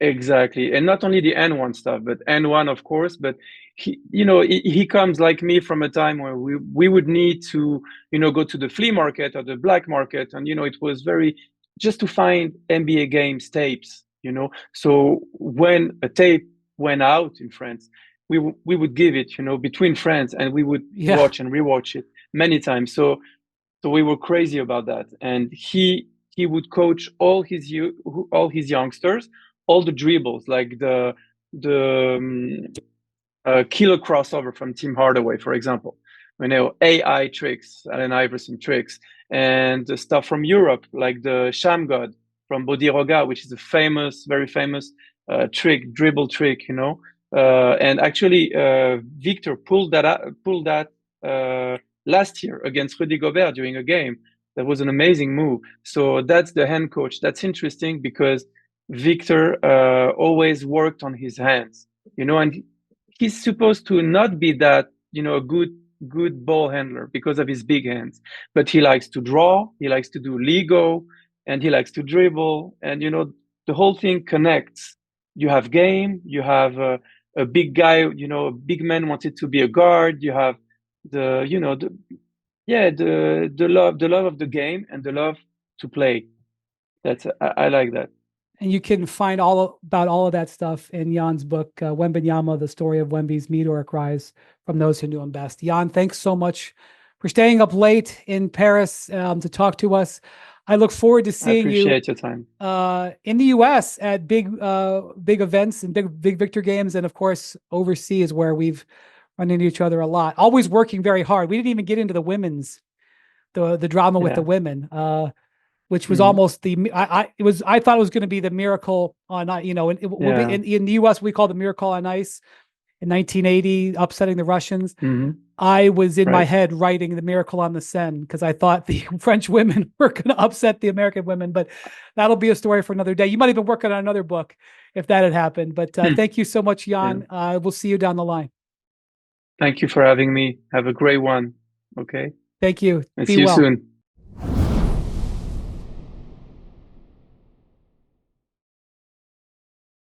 [SPEAKER 4] Exactly. And not only the N1 stuff, but N1, of course. But he comes like me from a time where we would need to, go to the flea market or the black market. And, it was very just to find NBA games tapes, So when a tape went out in France, we would give it, between friends, and we would watch and rewatch it many times. So we were crazy about that. And he would coach all his youngsters, all the dribbles, like the killer crossover from Tim Hardaway, for example. AI tricks, Allen Iverson tricks, and the stuff from Europe, like the Sham God from Bodiroga, which is a very famous dribble trick, and actually Victor pulled that last year against Rudy Gobert during a game. That was an amazing move. So that's the hand coach. That's interesting because Victor always worked on his hands, and he's supposed to not be that, a good ball handler because of his big hands, but he likes to draw, he likes to do Lego, and he likes to dribble, and the whole thing connects. You have game, you have a big guy, a big man wanted to be a guard, you have the love of the game and the love to play. I like that.
[SPEAKER 1] And you can find all about all of that stuff in Yann's book, Wembanyama, The Story of Wemby's Meteoric Rise from Those Who Knew Him Best. Yann, thanks so much for staying up late in Paris to talk to us. I look forward to seeing you
[SPEAKER 4] your time.
[SPEAKER 1] In the U.S. at big events and big Victor games, and of course overseas where we've run into each other a lot. Always working very hard. We didn't even get into the women's, the drama with the women. Which was almost I thought it was going to be the miracle on, in the U.S. we call the miracle on ice in 1980, upsetting the Russians. I was in my head writing the miracle on the Seine because I thought the French women were going to upset the American women, but that'll be a story for another day. You might even work on another book if that had happened, but thank you so much, Yann. We'll see you down the line.
[SPEAKER 4] Thank you for having me. Have a great one. Okay.
[SPEAKER 1] Thank you.
[SPEAKER 4] See you soon.